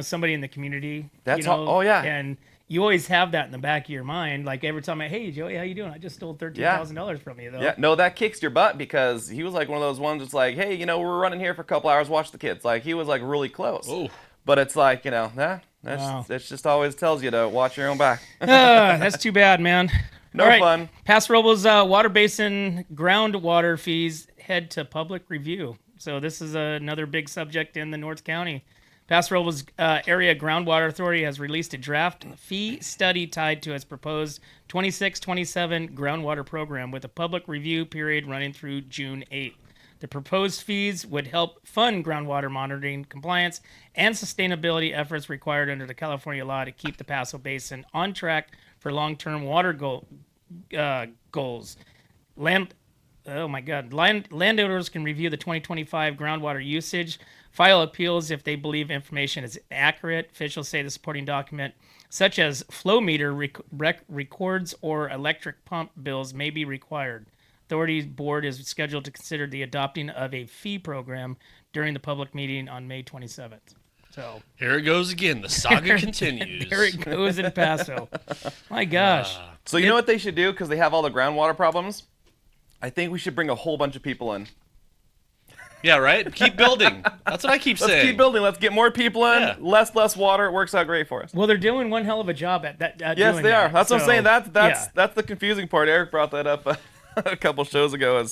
somebody in the community. That's all. Oh yeah. And you always have that in the back of your mind, like every time hey Joey, how you doing? I just stole $13,000 from you though. Yeah, no, that kicks your butt because he was like one of those ones that's like, hey, we're running here for a couple hours, watch the kids. Like he was like really close. Oh. But it's like, that's just always tells you to watch your own back. That's too bad, man. No fun. Paso Robles water basin groundwater fees head to public review. So this is another big subject in the North County. Paso Robles Area Groundwater Authority has released a draft fee study tied to its proposed 26-27 groundwater program with a public review period running through June 8th. The proposed fees would help fund groundwater monitoring, compliance, and sustainability efforts required under the California law to keep the Paso Basin on track for long-term water goals. Landowners can review the 2025 groundwater usage, file appeals if they believe information is accurate. Officials say the supporting document, such as flow meter records or electric pump bills, may be required. Authority's board is scheduled to consider the adopting of a fee program during the public meeting on May 27th. So here it goes again. The saga continues. There it goes in Paso. My gosh. So you know what they should do because they have all the groundwater problems? I think we should bring a whole bunch of people in. Yeah, right? Keep building. That's what I keep saying. Let's keep building. Let's get more people in. Yeah. Less water. It works out great for us. Well, they're doing one hell of a job at that. Yes, they are. That's what I'm saying. That's the confusing part. Eric brought that up a couple shows ago.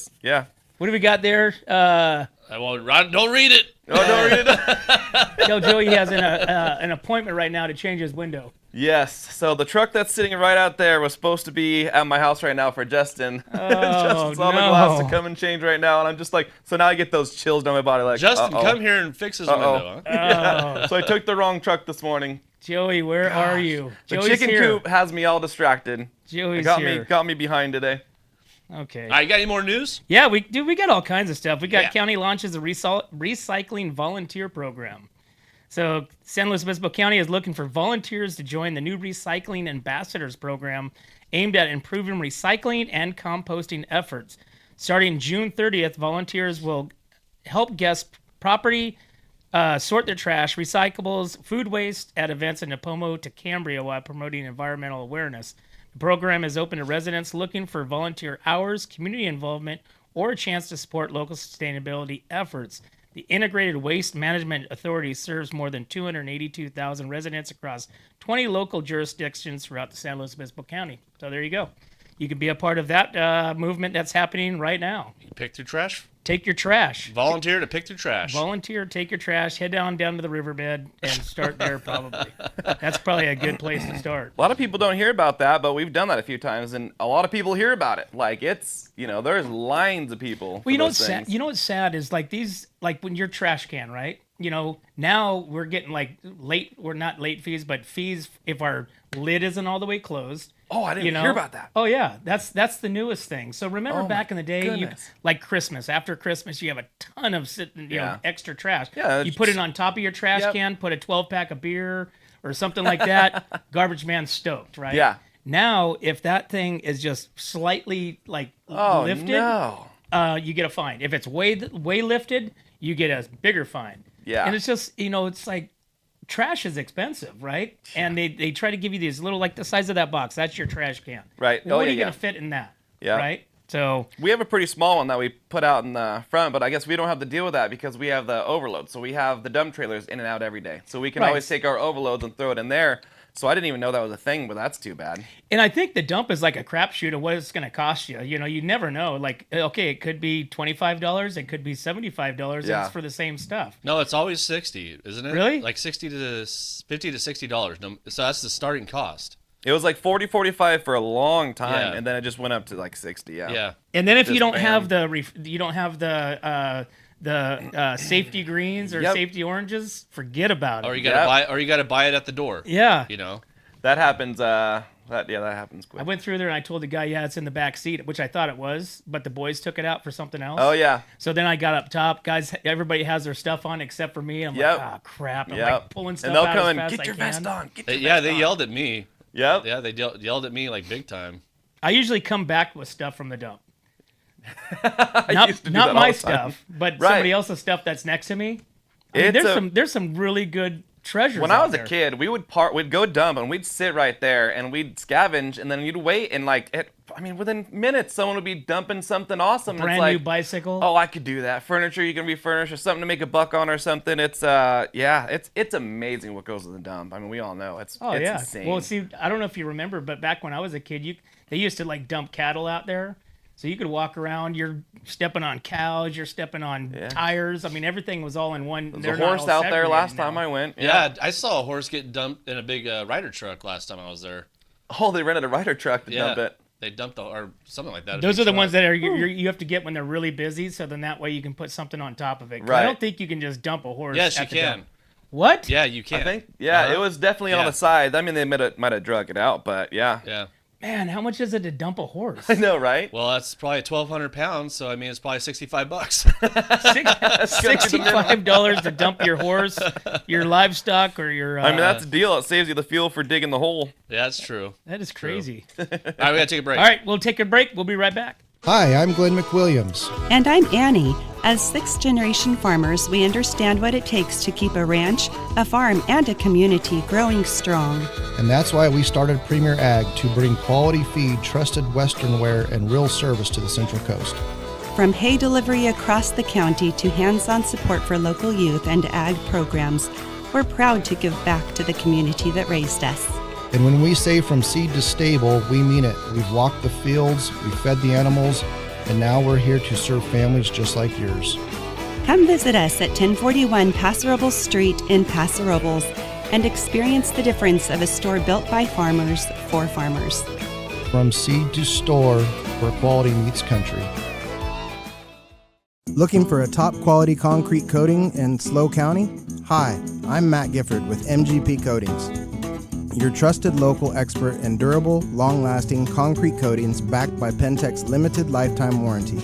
What do we got there? Don't read it. Oh, don't read it. Tell Joey he has an appointment right now to change his window. Yes. So the truck that's sitting right out there was supposed to be at my house right now for Justin. Oh, Justin's on the glass to come and change right now, and I'm just like, so now I get those chills down my body. Like, Justin, come here and fix his window. Huh? Yeah. So I took the wrong truck this morning. Joey, where are you? The Joey's chicken here. coop has me all distracted. Joey's here. Got me behind today. Okay. All right, you got any more news? Yeah, we got all kinds of stuff. We got county launches a recycling volunteer program. So San Luis Obispo County is looking for volunteers to join the new Recycling Ambassadors program aimed at improving recycling and composting efforts. Starting June 30th, volunteers will help guest property, sort their trash, recyclables, food waste at events in Napomo to Cambria while promoting environmental awareness. The program is open to residents looking for volunteer hours, community involvement, or a chance to support local sustainability efforts. The Integrated Waste Management Authority serves more than 282,000 residents across 20 local jurisdictions throughout the San Luis Obispo County. So there you go. You can be a part of that movement that's happening right now. You pick your trash. Take your trash. Volunteer to pick your trash. Volunteer, take your trash, head down to the riverbed, and start there probably. That's probably a good place to start. A lot of people don't hear about that, but we've done that a few times, and a lot of people hear about it. Like, it's, there's lines of people. Well, what's sad is when your trash can, right? Now we're getting we're not late fees, but fees if our lid isn't all the way closed. Oh, I didn't hear about that. Oh yeah, that's the newest thing. So remember back in the day, Christmas. After Christmas, you have a ton of extra trash. Yeah, you put it on top of your trash can, put a 12-pack of beer or something like that. Garbage man's stoked, right? Yeah. Now, if that thing is just slightly lifted, you get a fine. If it's way lifted, you get a bigger fine. Yeah. And it's just it's like. Trash is expensive, right? And they try to give you these little, the size of that box. That's your trash can. Right. Well, what are you going to fit in that? Yeah. Right? So we have a pretty small one that we put out in the front, but I guess we don't have to deal with that because we have the overload. So we have the dump trailers in and out every day. So we can always take our overloads and throw it in there. So I didn't even know that was a thing, but that's too bad. And I think the dump is like a crapshoot of what it's going to cost you. You know, you never know. Like, okay, it could be $25, it could be $75, and it's for the same stuff. No, it's always 60, isn't it? Really? Like 60 to $50 to $60. No, so that's the starting cost. It was like 40, 45 for a long time, and then it just went up to like 60. Yeah. And then if you don't have the safety greens or safety oranges, forget about it. Or you gotta buy it at the door. Yeah. You know. That happens. That happens quick. I went through there and I told the guy, it's in the back seat, which I thought it was, but the boys took it out for something else. Oh yeah. So then I got up top, guys. Everybody has their stuff on except for me. I'm like, crap. I'm like pulling stuff out. And they'll come and get your vest on. They yelled at me. Yep. Yeah, they yelled at me like big time. I usually come back with stuff from the dump. Not my stuff, but somebody else's stuff that's next to me. I mean, there's some really good treasures. When I was a kid, we'd go dump and we'd sit right there and we'd scavenge, and then you'd wait and within minutes someone would be dumping something awesome. Brand new bicycle. Oh, I could do that. Furniture you can refurnish or something to make a buck on or something. It's it's amazing what goes in the dump. I mean, we all know it's insane. Well, see, I don't know if you remember, but back when I was a kid, they used to like dump cattle out there. So you could walk around, you're stepping on cows, you're stepping on tires. I mean, everything was all in one. There's a horse out there last time I went. Yeah, I saw a horse get dumped in a big Ryder truck last time I was there. Oh, they rented a Ryder truck to dump it. They dumped or something like that. Those are the ones that you have to get when they're really busy, so then that way you can put something on top of it. Right. I don't think you can just dump a horse. Yes, you at the can. dump. What? Yeah, you can. I think. Yeah, it was definitely on the side. I mean, they might have drug it out, but yeah. Yeah. Man, how much is it to dump a horse? I know, right? Well, that's probably 1,200 pounds, so I mean, it's probably $65. $65 to dump your horse, your livestock, or your. I mean, that's a deal. It saves you the fuel for digging the hole. Yeah, that's true. That is crazy. All right, we gotta take a break. All right, we'll take a break. We'll be right back. Hi, I'm Glenn McWilliams. And I'm Annie. As sixth-generation farmers, we understand what it takes to keep a ranch, a farm, and a community growing strong. And that's why we started Premier Ag to bring quality feed, trusted Western wear, and real service to the Central Coast. From hay delivery across the county to hands-on support for local youth and ag programs, we're proud to give back to the community that raised us. And when we say from seed to stable, we mean it. We've walked the fields, we've fed the animals, and now we're here to serve families just like yours. Come visit us at 1041 Paso Robles Street in Paso Robles and experience the difference of a store built by farmers for farmers. From seed to store, where quality meets country. Looking for a top quality concrete coating in SLO County? Hi, I'm Matt Gifford with MGP Coatings, your trusted local expert in durable, long-lasting concrete coatings backed by Pentec's limited lifetime warranty.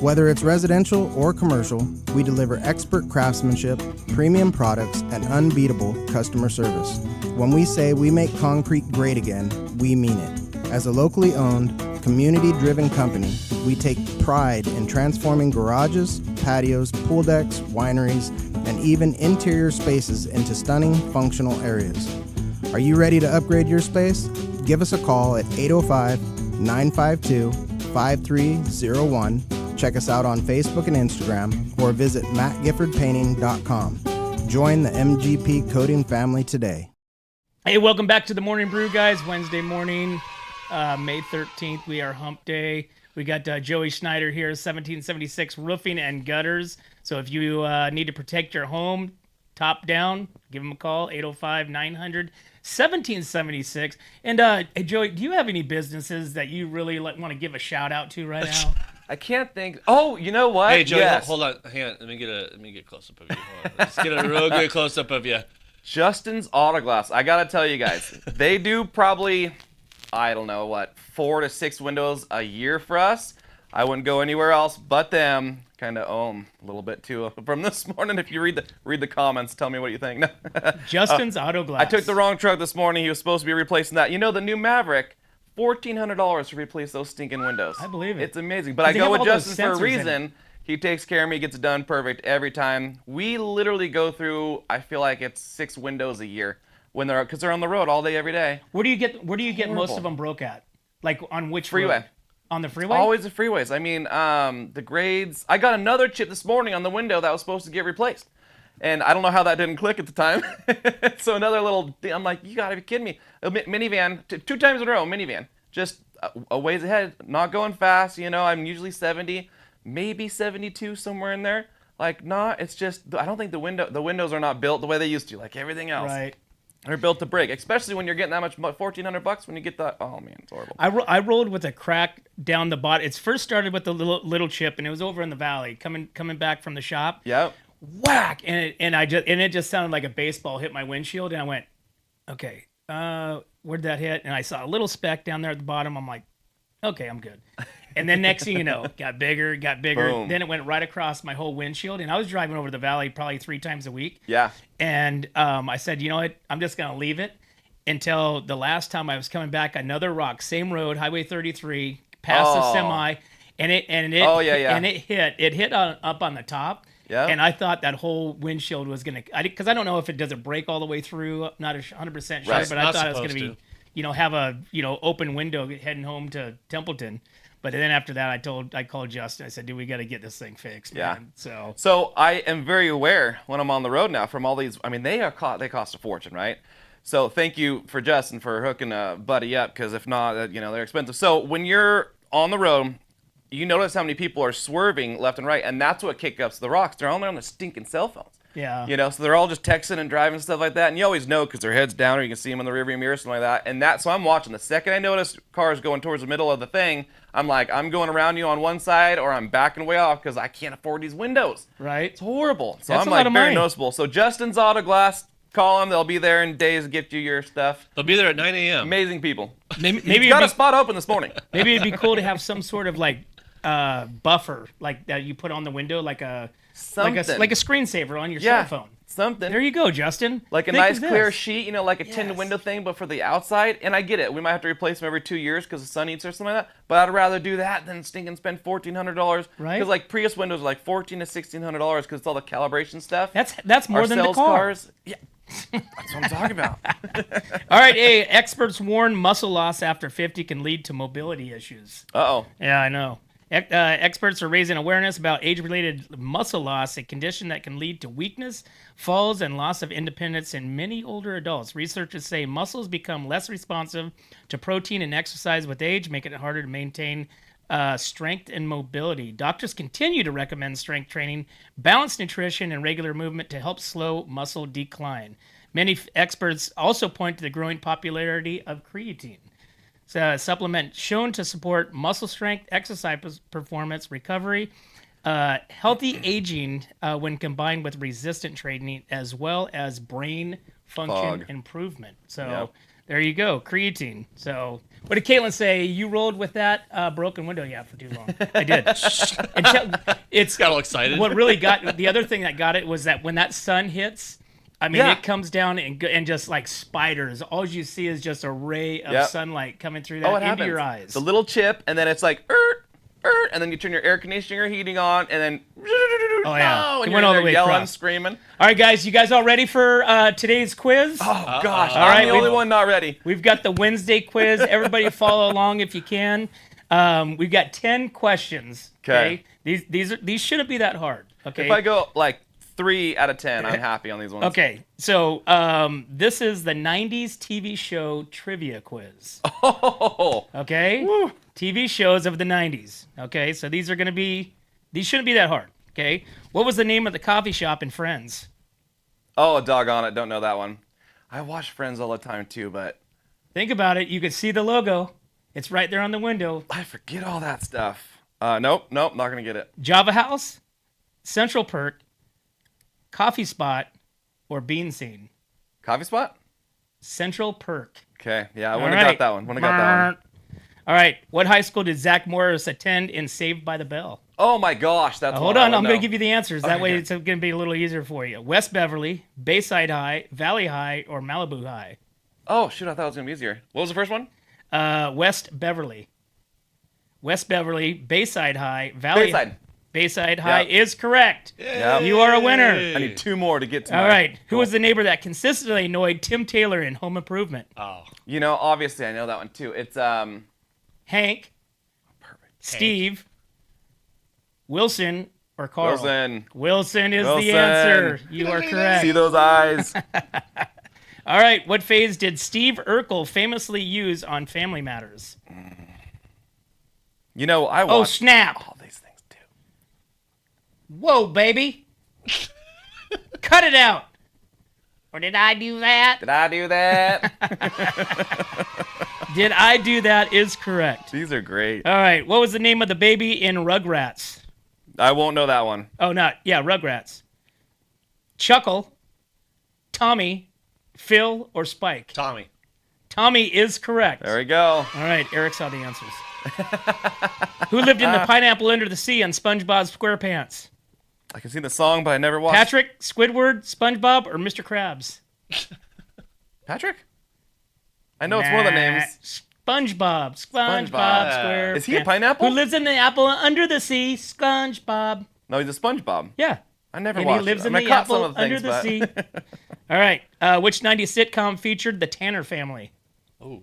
Whether it's residential or commercial, we deliver expert craftsmanship, premium products, and unbeatable customer service. When we say we make concrete great again, we mean it. As a locally owned, community-driven company, we take pride in transforming garages, patios, pool decks, wineries, and even interior spaces into stunning, functional areas. Are you ready to upgrade your space? Give us a call at 805-952-5301. Check us out on Facebook and Instagram, or visit mattgiffordpainting.com. Join the MGP Coating family today. Hey, welcome back to the Morning Brew, guys. Wednesday morning, May 13th. We are hump day. We got Joey Snyder here, 1776 Roofing and Gutters. So if you need to protect your home, top down, give him a call, 805-900-1776. And hey, Joey, do you have any businesses that you really want to give a shout out to right now? I can't think. Oh, you know what? Hey, Joey, yes. hold on. Hang on. Let me get a close up of you. Hold on. Let's get a real good close up of you. Justin's Auto Glass. I gotta tell you guys, they do probably, I don't know what, 4 to 6 windows a year for us. I wouldn't go anywhere else but them. Kind of owe them a little bit too from this morning. If you read the comments, tell me what you think. Justin's Auto Glass. I took the wrong truck this morning. He was supposed to be replacing that. You know, the new Maverick, $1,400 to replace those stinking windows. I believe it. It's amazing. But I go with Justin for a reason. He takes care of me, gets it done perfect every time. We literally go through, I feel like it's 6 windows a year because they're on the road all day, every day. Where do you get most of them broke at? Like on which freeway? Road? On the freeway? Always the freeways. I mean, the grades. I got another chip this morning on the window that was supposed to get replaced. And I don't know how that didn't click at the time. So another little thing, I'm like, you gotta be kidding me. A minivan, 2 times in a row, minivan, just a ways ahead, not going fast. You know, I'm usually 70, maybe 72, somewhere in there. Like, it's just, I don't think the windows are not built the way they used to, like everything else. Right. They're built to break, especially when you're getting that much, $1,400 when you get that. Oh man, it's horrible. I rolled with a crack down the bottom. It's first started with the little chip, and it was over in the valley, coming back from the shop. Yep. Whack, and it just sounded like a baseball hit my windshield, and I went, okay, where'd that hit? And I saw a little speck down there at the bottom. I'm like, okay, I'm good. And then next thing you know, got bigger. Boom. Then it went right across my whole windshield, and I was driving over the valley probably 3 times a week. Yeah. And I said, you know what? I'm just gonna leave it until the last time I was coming back. Another rock, same road, Highway 33, past the semi, and it hit up on the top. Yeah. And I thought that whole windshield was gonna, because I don't know if it does break all the way through. I'm not 100% sure, Right. but I Not thought it was gonna supposed be, have a open window heading home to Templeton. But then after that, I called Justin. I said, dude, we got to get this thing fixed. Yeah. Man. So I am very aware when I'm on the road now from all these. I mean, they cost a fortune, right? So thank you for Justin for hooking a buddy up, because if not, they're expensive. So when you're on the road, you notice how many people are swerving left and right, and that's what kicks up the rocks. They're only on the stinking cell phones. Yeah. So they're all just texting and driving and stuff like that, and you always know because their head's down, or you can see them in the rearview mirror, something like that. So I'm watching. The second I notice cars going towards the middle of the thing, I'm like, I'm going around you on one side, or I'm backing way off because I can't afford these windows. Right. It's horrible. So That's I'm a lot like of very money. noticeable. So Justin's Auto Glass, call them. They'll be there in days to gift you your stuff. They'll be there at 9 a.m. Amazing people. Maybe He's got a spot open this morning. Maybe it'd be cool to have some sort of like buffer, like that you put on the window, like a screensaver on your cell phone. Something. There you go, Justin. Like a Think nice of this. clear sheet, like a tinted Yes. window thing, but for the outside. And I get it. We might have to replace them every 2 years because the sun eats or something like that. But I'd rather do that than stink and spend $1,400. Right. Because like Prius windows are like $1,400 to $1,600 because it's all the calibration stuff. That's more Our than the sales car. cars. Yeah. That's what I'm talking about. All right, hey, experts warn muscle loss after 50 can lead to mobility issues. Uh-oh. Yeah, I know. Experts are raising awareness about age-related muscle loss, a condition that can lead to weakness, falls, and loss of independence in many older adults. Researchers say muscles become less responsive to protein and exercise with age, making it harder to maintain strength and mobility. Doctors continue to recommend strength training, balanced nutrition, and regular movement to help slow muscle decline. Many experts also point to the growing popularity of creatine. It's a supplement shown to support muscle strength, exercise performance, recovery, healthy aging when combined with resistant training, as well as brain function improvement. So there you go, creatine. So what did Caitlin say? You rolled with that broken window? Yeah, for too long. I did. It's Got all excited. What really got the other thing that got it was that when that sun hits, I mean, it comes down and just like spiders. All you see is just a ray of sunlight coming through that into your eyes. The little chip, and then it's like, and then you turn your air conditioner heating on, and then, Oh, yeah. and It you're went all the there way yelling, across. screaming. All right, guys, you guys all ready for today's quiz? Oh, gosh. All right, I'm the only one not ready. We've got the Wednesday quiz. Everybody follow along if you can. We've got 10 questions. Okay. These shouldn't be that hard. Okay. If I go like 3 out of 10, I'm happy on these ones. Okay, so this is the 90s TV show trivia quiz. Oh. Okay? Woo. TV shows of the 90s. Okay, so these shouldn't be that hard. Okay? What was the name of the coffee shop in Friends? Oh, doggone it. Don't know that one. I watch Friends all the time too, but Think about it. You can see the logo. It's right there on the window. I forget all that stuff. Nope, not going to get it. Java House, Central Perk, Coffee Spot, or Bean Scene? Coffee spot? Central Perk. Okay, yeah, I wouldn't have got that one. All right. What high school did Zach Morris attend in Saved by the Bell? Oh my gosh, that's Hold one I on, would I'm going know. to give you the answers. That Okay, way good. it's going to be a little easier for you. West Beverly, Bayside High, Valley High, or Malibu High? Oh, shoot, I thought it was going to be easier. What was the first one? West Beverly. West Beverly, Bayside High, Valley Bayside. Bayside High Yep. is correct. Yep. You are a winner. I need 2 more to get to All my right. Who goal. was the neighbor that consistently annoyed Tim Taylor in Home Improvement? Oh. Obviously I know that one too. It's Hank, Steve, Wilson, or Carl? Wilson. Wilson is Wilson. the answer. You are correct. See those eyes. All right. What phrase did Steve Urkel famously use on Family Matters? You know, I watch Oh, snap. all these things too. Whoa, baby. Cut it out. Or did I do that? Did I do that? Did I do that is correct. These are great. All right. What was the name of the baby in Rugrats? I won't know that one. Oh, not. Yeah, Rugrats. Chuckle, Tommy, Phil, or Spike? Tommy. Tommy is correct. There we go. All right. Eric saw the answers. Who lived in the pineapple under the sea on SpongeBob SquarePants? I can see the song, but I never watched. Patrick, Squidward, SpongeBob, or Mr. Krabs? Patrick? I know it's one of the names. SpongeBob. SpongeBob. SquarePants. Is he a pineapple? Who lives in the apple under the sea? SpongeBob. No, he's a SpongeBob. Yeah. I never And watched he lives it. in I mean, the I caught some apple of the under things, the but- sea. All right. Which 90s sitcom featured the Tanner family? Oh.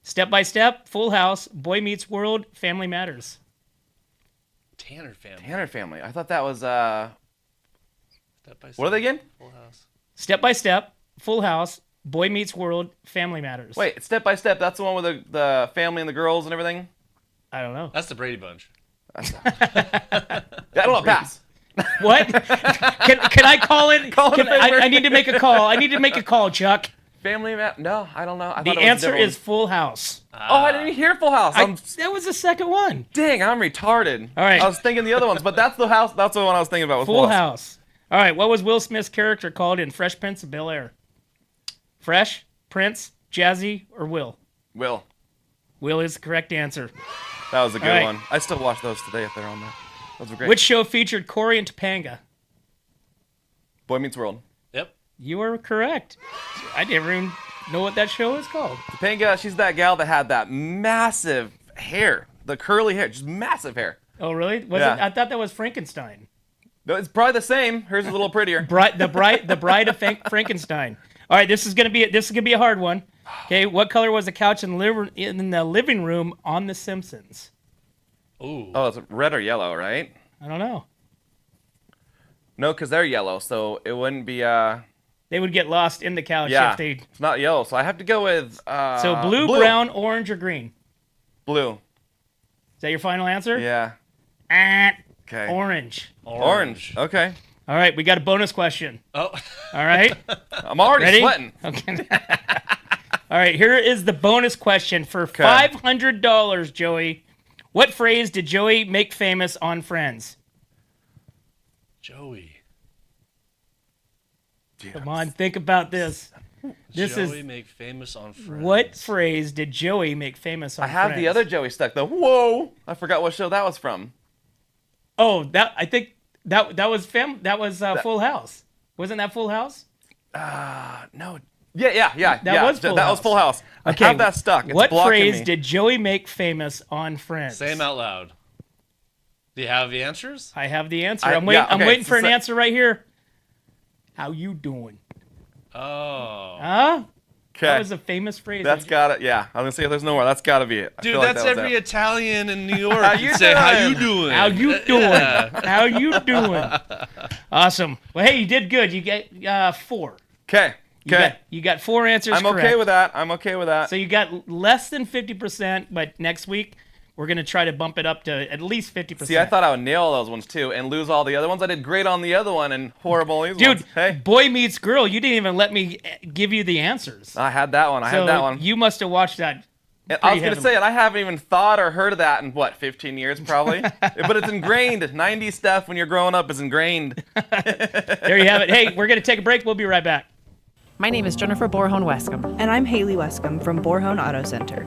Step by Step, Full House, Boy Meets World, Family Matters. Tanner family. Tanner family. I thought that was Step by step. what are they again? Full House. Step by Step, Full House, Boy Meets World, Family Matters. Wait, Step by Step. That's the one with the family and the girls and everything. I don't know. That's the Brady Bunch. I don't know. Pass. What? Can I call it? Call it a favor. I need to make a call. I need to make a call, Chuck. Family map? No, I don't know. I The thought it was answer different is Full House. ones. Oh, I didn't even hear Full House. That was the second one. Dang, I'm retarded. All right. I was thinking the other ones, but that's the house. That's the one I was thinking about. Was Full House. All right. What was Will Smith's character called in Fresh Prince of Bel-Air? Fresh, Prince, Jazzy, or Will? Will. Will is the correct answer. That was a good All right. one. I still watch those today if they're on there. Those were great. Which show featured Corey and Topanga? Boy Meets World. Yep. You are correct. I never even know what that show is called. Topanga, she's that gal that had that massive hair, the curly hair, just massive hair. Oh, really? Was Yeah. it? I thought that was Frankenstein. No, it's probably the same. Hers is a little prettier. The bride of Frankenstein. All right, this is gonna be a hard one. Okay, what color was the couch in the living room on The Simpsons? Ooh. Oh, it's red or yellow, right? I don't know. No, because they're yellow, so it wouldn't be. They would get lost in the couch Yeah, if they. it's not yellow, so I have to go with. So blue, brown, orange, or green. Blue. Is that your final answer? Yeah. Okay. Orange. Orange. Okay. All right, we got a bonus question. Oh. All right. I'm already Ready? sweating. Okay. All right, here is the bonus question for $500, Joey. What phrase did Joey make famous on Friends? Joey. Come on, think about this. Joey make famous on Friends. What phrase did Joey make famous on I have Friends? the other Joey stuck though. Whoa! I forgot what show that was from. Oh, I think that was Full House. Wasn't that Full House? No. Yeah. That was Full That House. was Full House. Okay. I have that stuck. It's what blocking phrase me. did Joey make famous on Friends? Say 'em out loud. Do you have the answers? I have the answer. I- I'm waiting. yeah, I'm okay, waiting so for an say- answer right here. How you doing? Oh. Huh? That Okay. was a famous phrase. That's got it. Yeah. I was gonna say if there's no more. That's got to be it. I Dude, feel like that's that was every it. Italian in New York. How You'd you say, how you doing? doing? How you doing? Yeah. How you doing? Awesome. Well, hey, you did good. You get 4. Okay. Okay. You got 4 answers I'm correct. okay with that. I'm okay with that. So you got less than 50%, but next week we're going to try to bump it up to at least 50%. See, I thought I would nail those ones too and lose all the other ones. I did great on the other one and horrible on these Dude, ones. Hey, Boy Meets Girl, you didn't even let me give you the answers. I had that one. I So had that one. you must have watched that. And I was pretty gonna say, and I haven't even thought or heard of that in 15 years probably. But it's ingrained. 90s stuff when you're growing up is ingrained. There you have it. Hey, we're going to take a break. We'll be right back. My name is Jennifer Borhone-Wescombe. And I'm Haley Wescombe from Borhone Auto Center.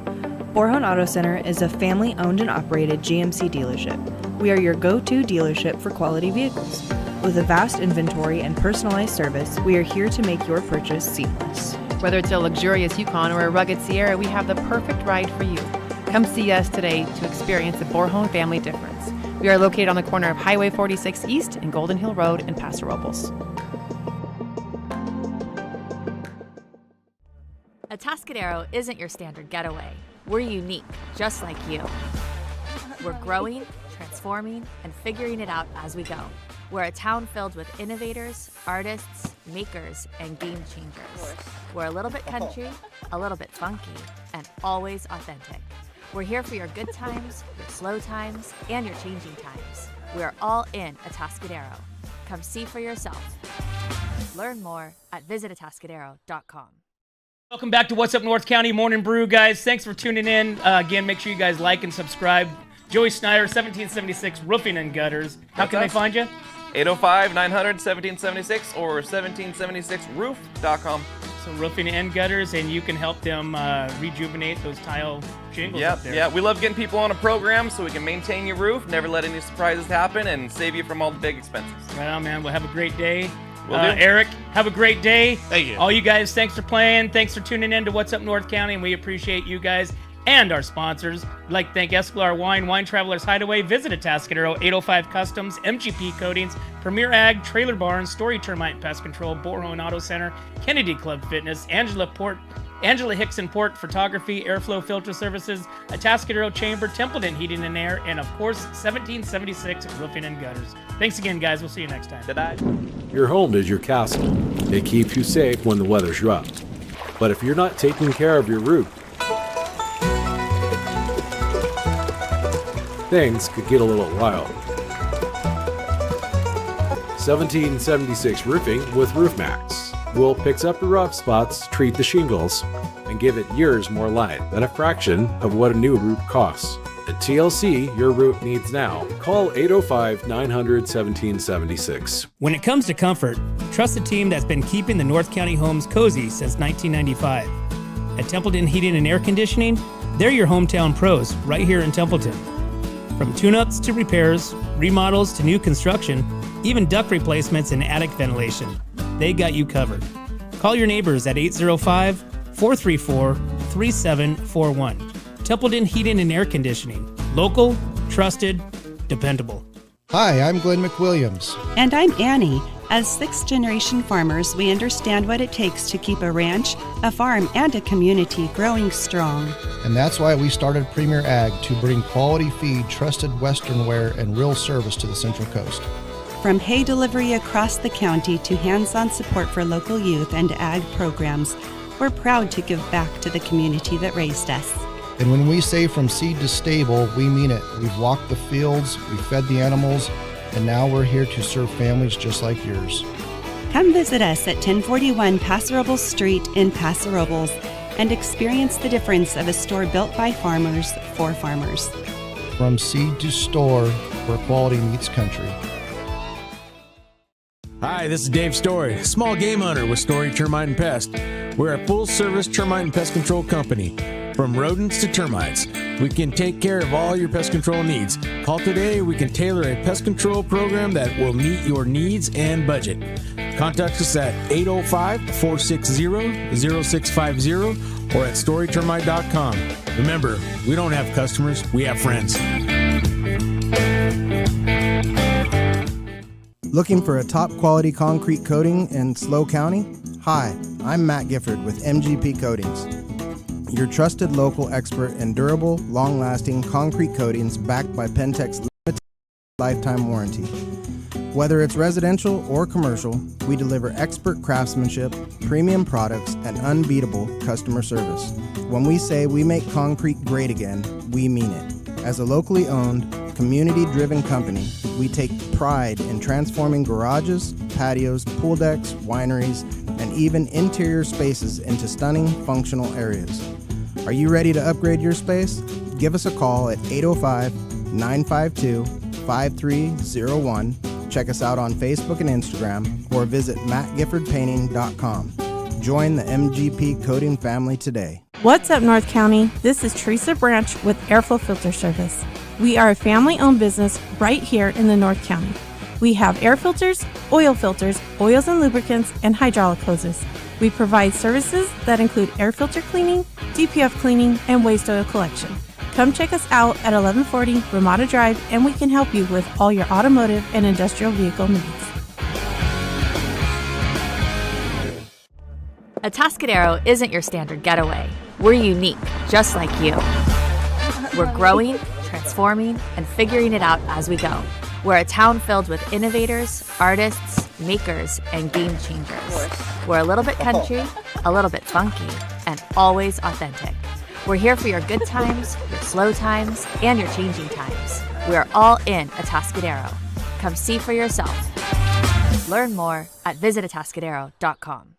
Borhone Auto Center is a family-owned and operated GMC dealership. We are your go-to dealership for quality vehicles. With a vast inventory and personalized service, we are here to make your purchase seamless. Whether it's a luxurious Yukon or a rugged Sierra, we have the perfect ride for you. Come see us today to experience the Borhone family difference. We are located on the corner of Highway 46 East and Golden Hill Road in Paso Robles. Atascadero isn't your standard getaway. We're unique, just like you. We're growing, transforming, and figuring it out as we go. We're a town filled with innovators, artists, makers, and game changers. We're a little bit country, a little bit funky, and always authentic. We're here for your good times, your slow times, and your changing times. We are all in Atascadero. Come see for yourself. Learn more at visitatascadero.com. Welcome back to What's Up North County Morning Brew, guys. Thanks for tuning in. Again, make sure you guys like and subscribe. Joey Snyder, 1776 Roofing and Gutters. How can they find you? 805-900-1776 or 1776roof.com. So roofing and gutters, and you can help them rejuvenate those tile shingles up there. Yeah, we love getting people on a program so we can maintain your roof, never let any surprises happen, and save you from all the big expenses. Right on, man. We'll have a great day. Will do. Eric, have a great day. Thank you. All you guys, thanks for playing. Thanks for tuning in to What's Up North County, and we appreciate you guys and our sponsors. We'd like to thank Escalar Wine Travelers Hideaway, Visit Atascadero, 805 Customs, MGP Coatings, Premier Ag, Trailer Barns, Story Termite Pest Control, Borhone Auto Center, Kennedy Club Fitness, Angela Hickson Port Photography, Airflow Filter Services, Atascadero Chamber, Templeton Heating and Air, and of course, 1776 Roofing and Gutters. Thanks again, guys. We'll see you next time. Good-night. Your home is your castle. It keeps you safe when the weather's rough. But if you're not taking care of your roof, things could get a little wild. 1776 Roofing with RoofMax will fix up the rough spots, treat the shingles, and give it years more life at a fraction of what a new roof costs. At TLC, your roof needs now. Call 805-900-1776. When it comes to comfort, trust the team that's been keeping the North County homes cozy since 1995. At Templeton Heating and Air Conditioning, they're your hometown pros right here in Templeton. From tune-ups to repairs, remodels to new construction, even duct replacements and attic ventilation, they got you covered. Call your neighbors at 805-434-3741. Templeton Heating and Air Conditioning. Local, trusted, dependable. Hi, I'm Glenn McWilliams. And I'm Annie. As sixth-generation farmers, we understand what it takes to keep a ranch, a farm, and a community growing strong. And that's why we started Premier Ag to bring quality feed, trusted Western wear, and real service to the Central Coast. From hay delivery across the county to hands-on support for local youth and ag programs, we're proud to give back to the community that raised us. And when we say from seed to stable, we mean it. We've walked the fields, we've fed the animals, and now we're here to serve families just like yours. Come visit us at 1041 Paso Robles Street in Paso Robles and experience the difference of a store built by farmers for farmers. From seed to store, where quality meets country. Hi, this is Dave Story, small game hunter with Story Termite and Pest. We're a full-service termite and pest control company. From rodents to termites, we can take care of all your pest control needs. Call today, we can tailor a pest control program that will meet your needs and budget. Contact us at 805-460-0650 or at storytermite.com. Remember, we don't have customers, we have friends. Looking for a top quality concrete coating in SLO County? Hi, I'm Matt Gifford with MGP Coatings, your trusted local expert in durable, long-lasting concrete coatings backed by Pentex limited lifetime warranty. Whether it's residential or commercial, we deliver expert craftsmanship, premium products, and unbeatable customer service. When we say we make concrete great again, we mean it. As a locally owned, community-driven company, we take pride in transforming garages, patios, pool decks, wineries, and even interior spaces into stunning, functional areas. Are you ready to upgrade your space? Give us a call at 805-952-5301. Check us out on Facebook and Instagram, or visit mattgiffordpainting.com. Join the MGP Coating family today. What's up, North County? This is Teresa Branch with Airflow Filter Service. We are a family-owned business right here in the North County. We have air filters, oils and lubricants, and hydraulic hoses. We provide services that include air filter cleaning, DPF cleaning, and waste oil collection. Come check us out at 1140 Ramada Drive, and we can help you with all your automotive and industrial vehicle needs. Atascadero isn't your standard getaway. We're unique, just like you. We're growing, transforming, transforming, and figuring it out as we go. We're a town filled with innovators, artists, makers, and game changers. We're a little bit country, a little bit funky, and always authentic. We're here for your good times, your slow times, and your changing times. We are all in Atascadero. Come see for yourself. Learn more at visitatascadero.com.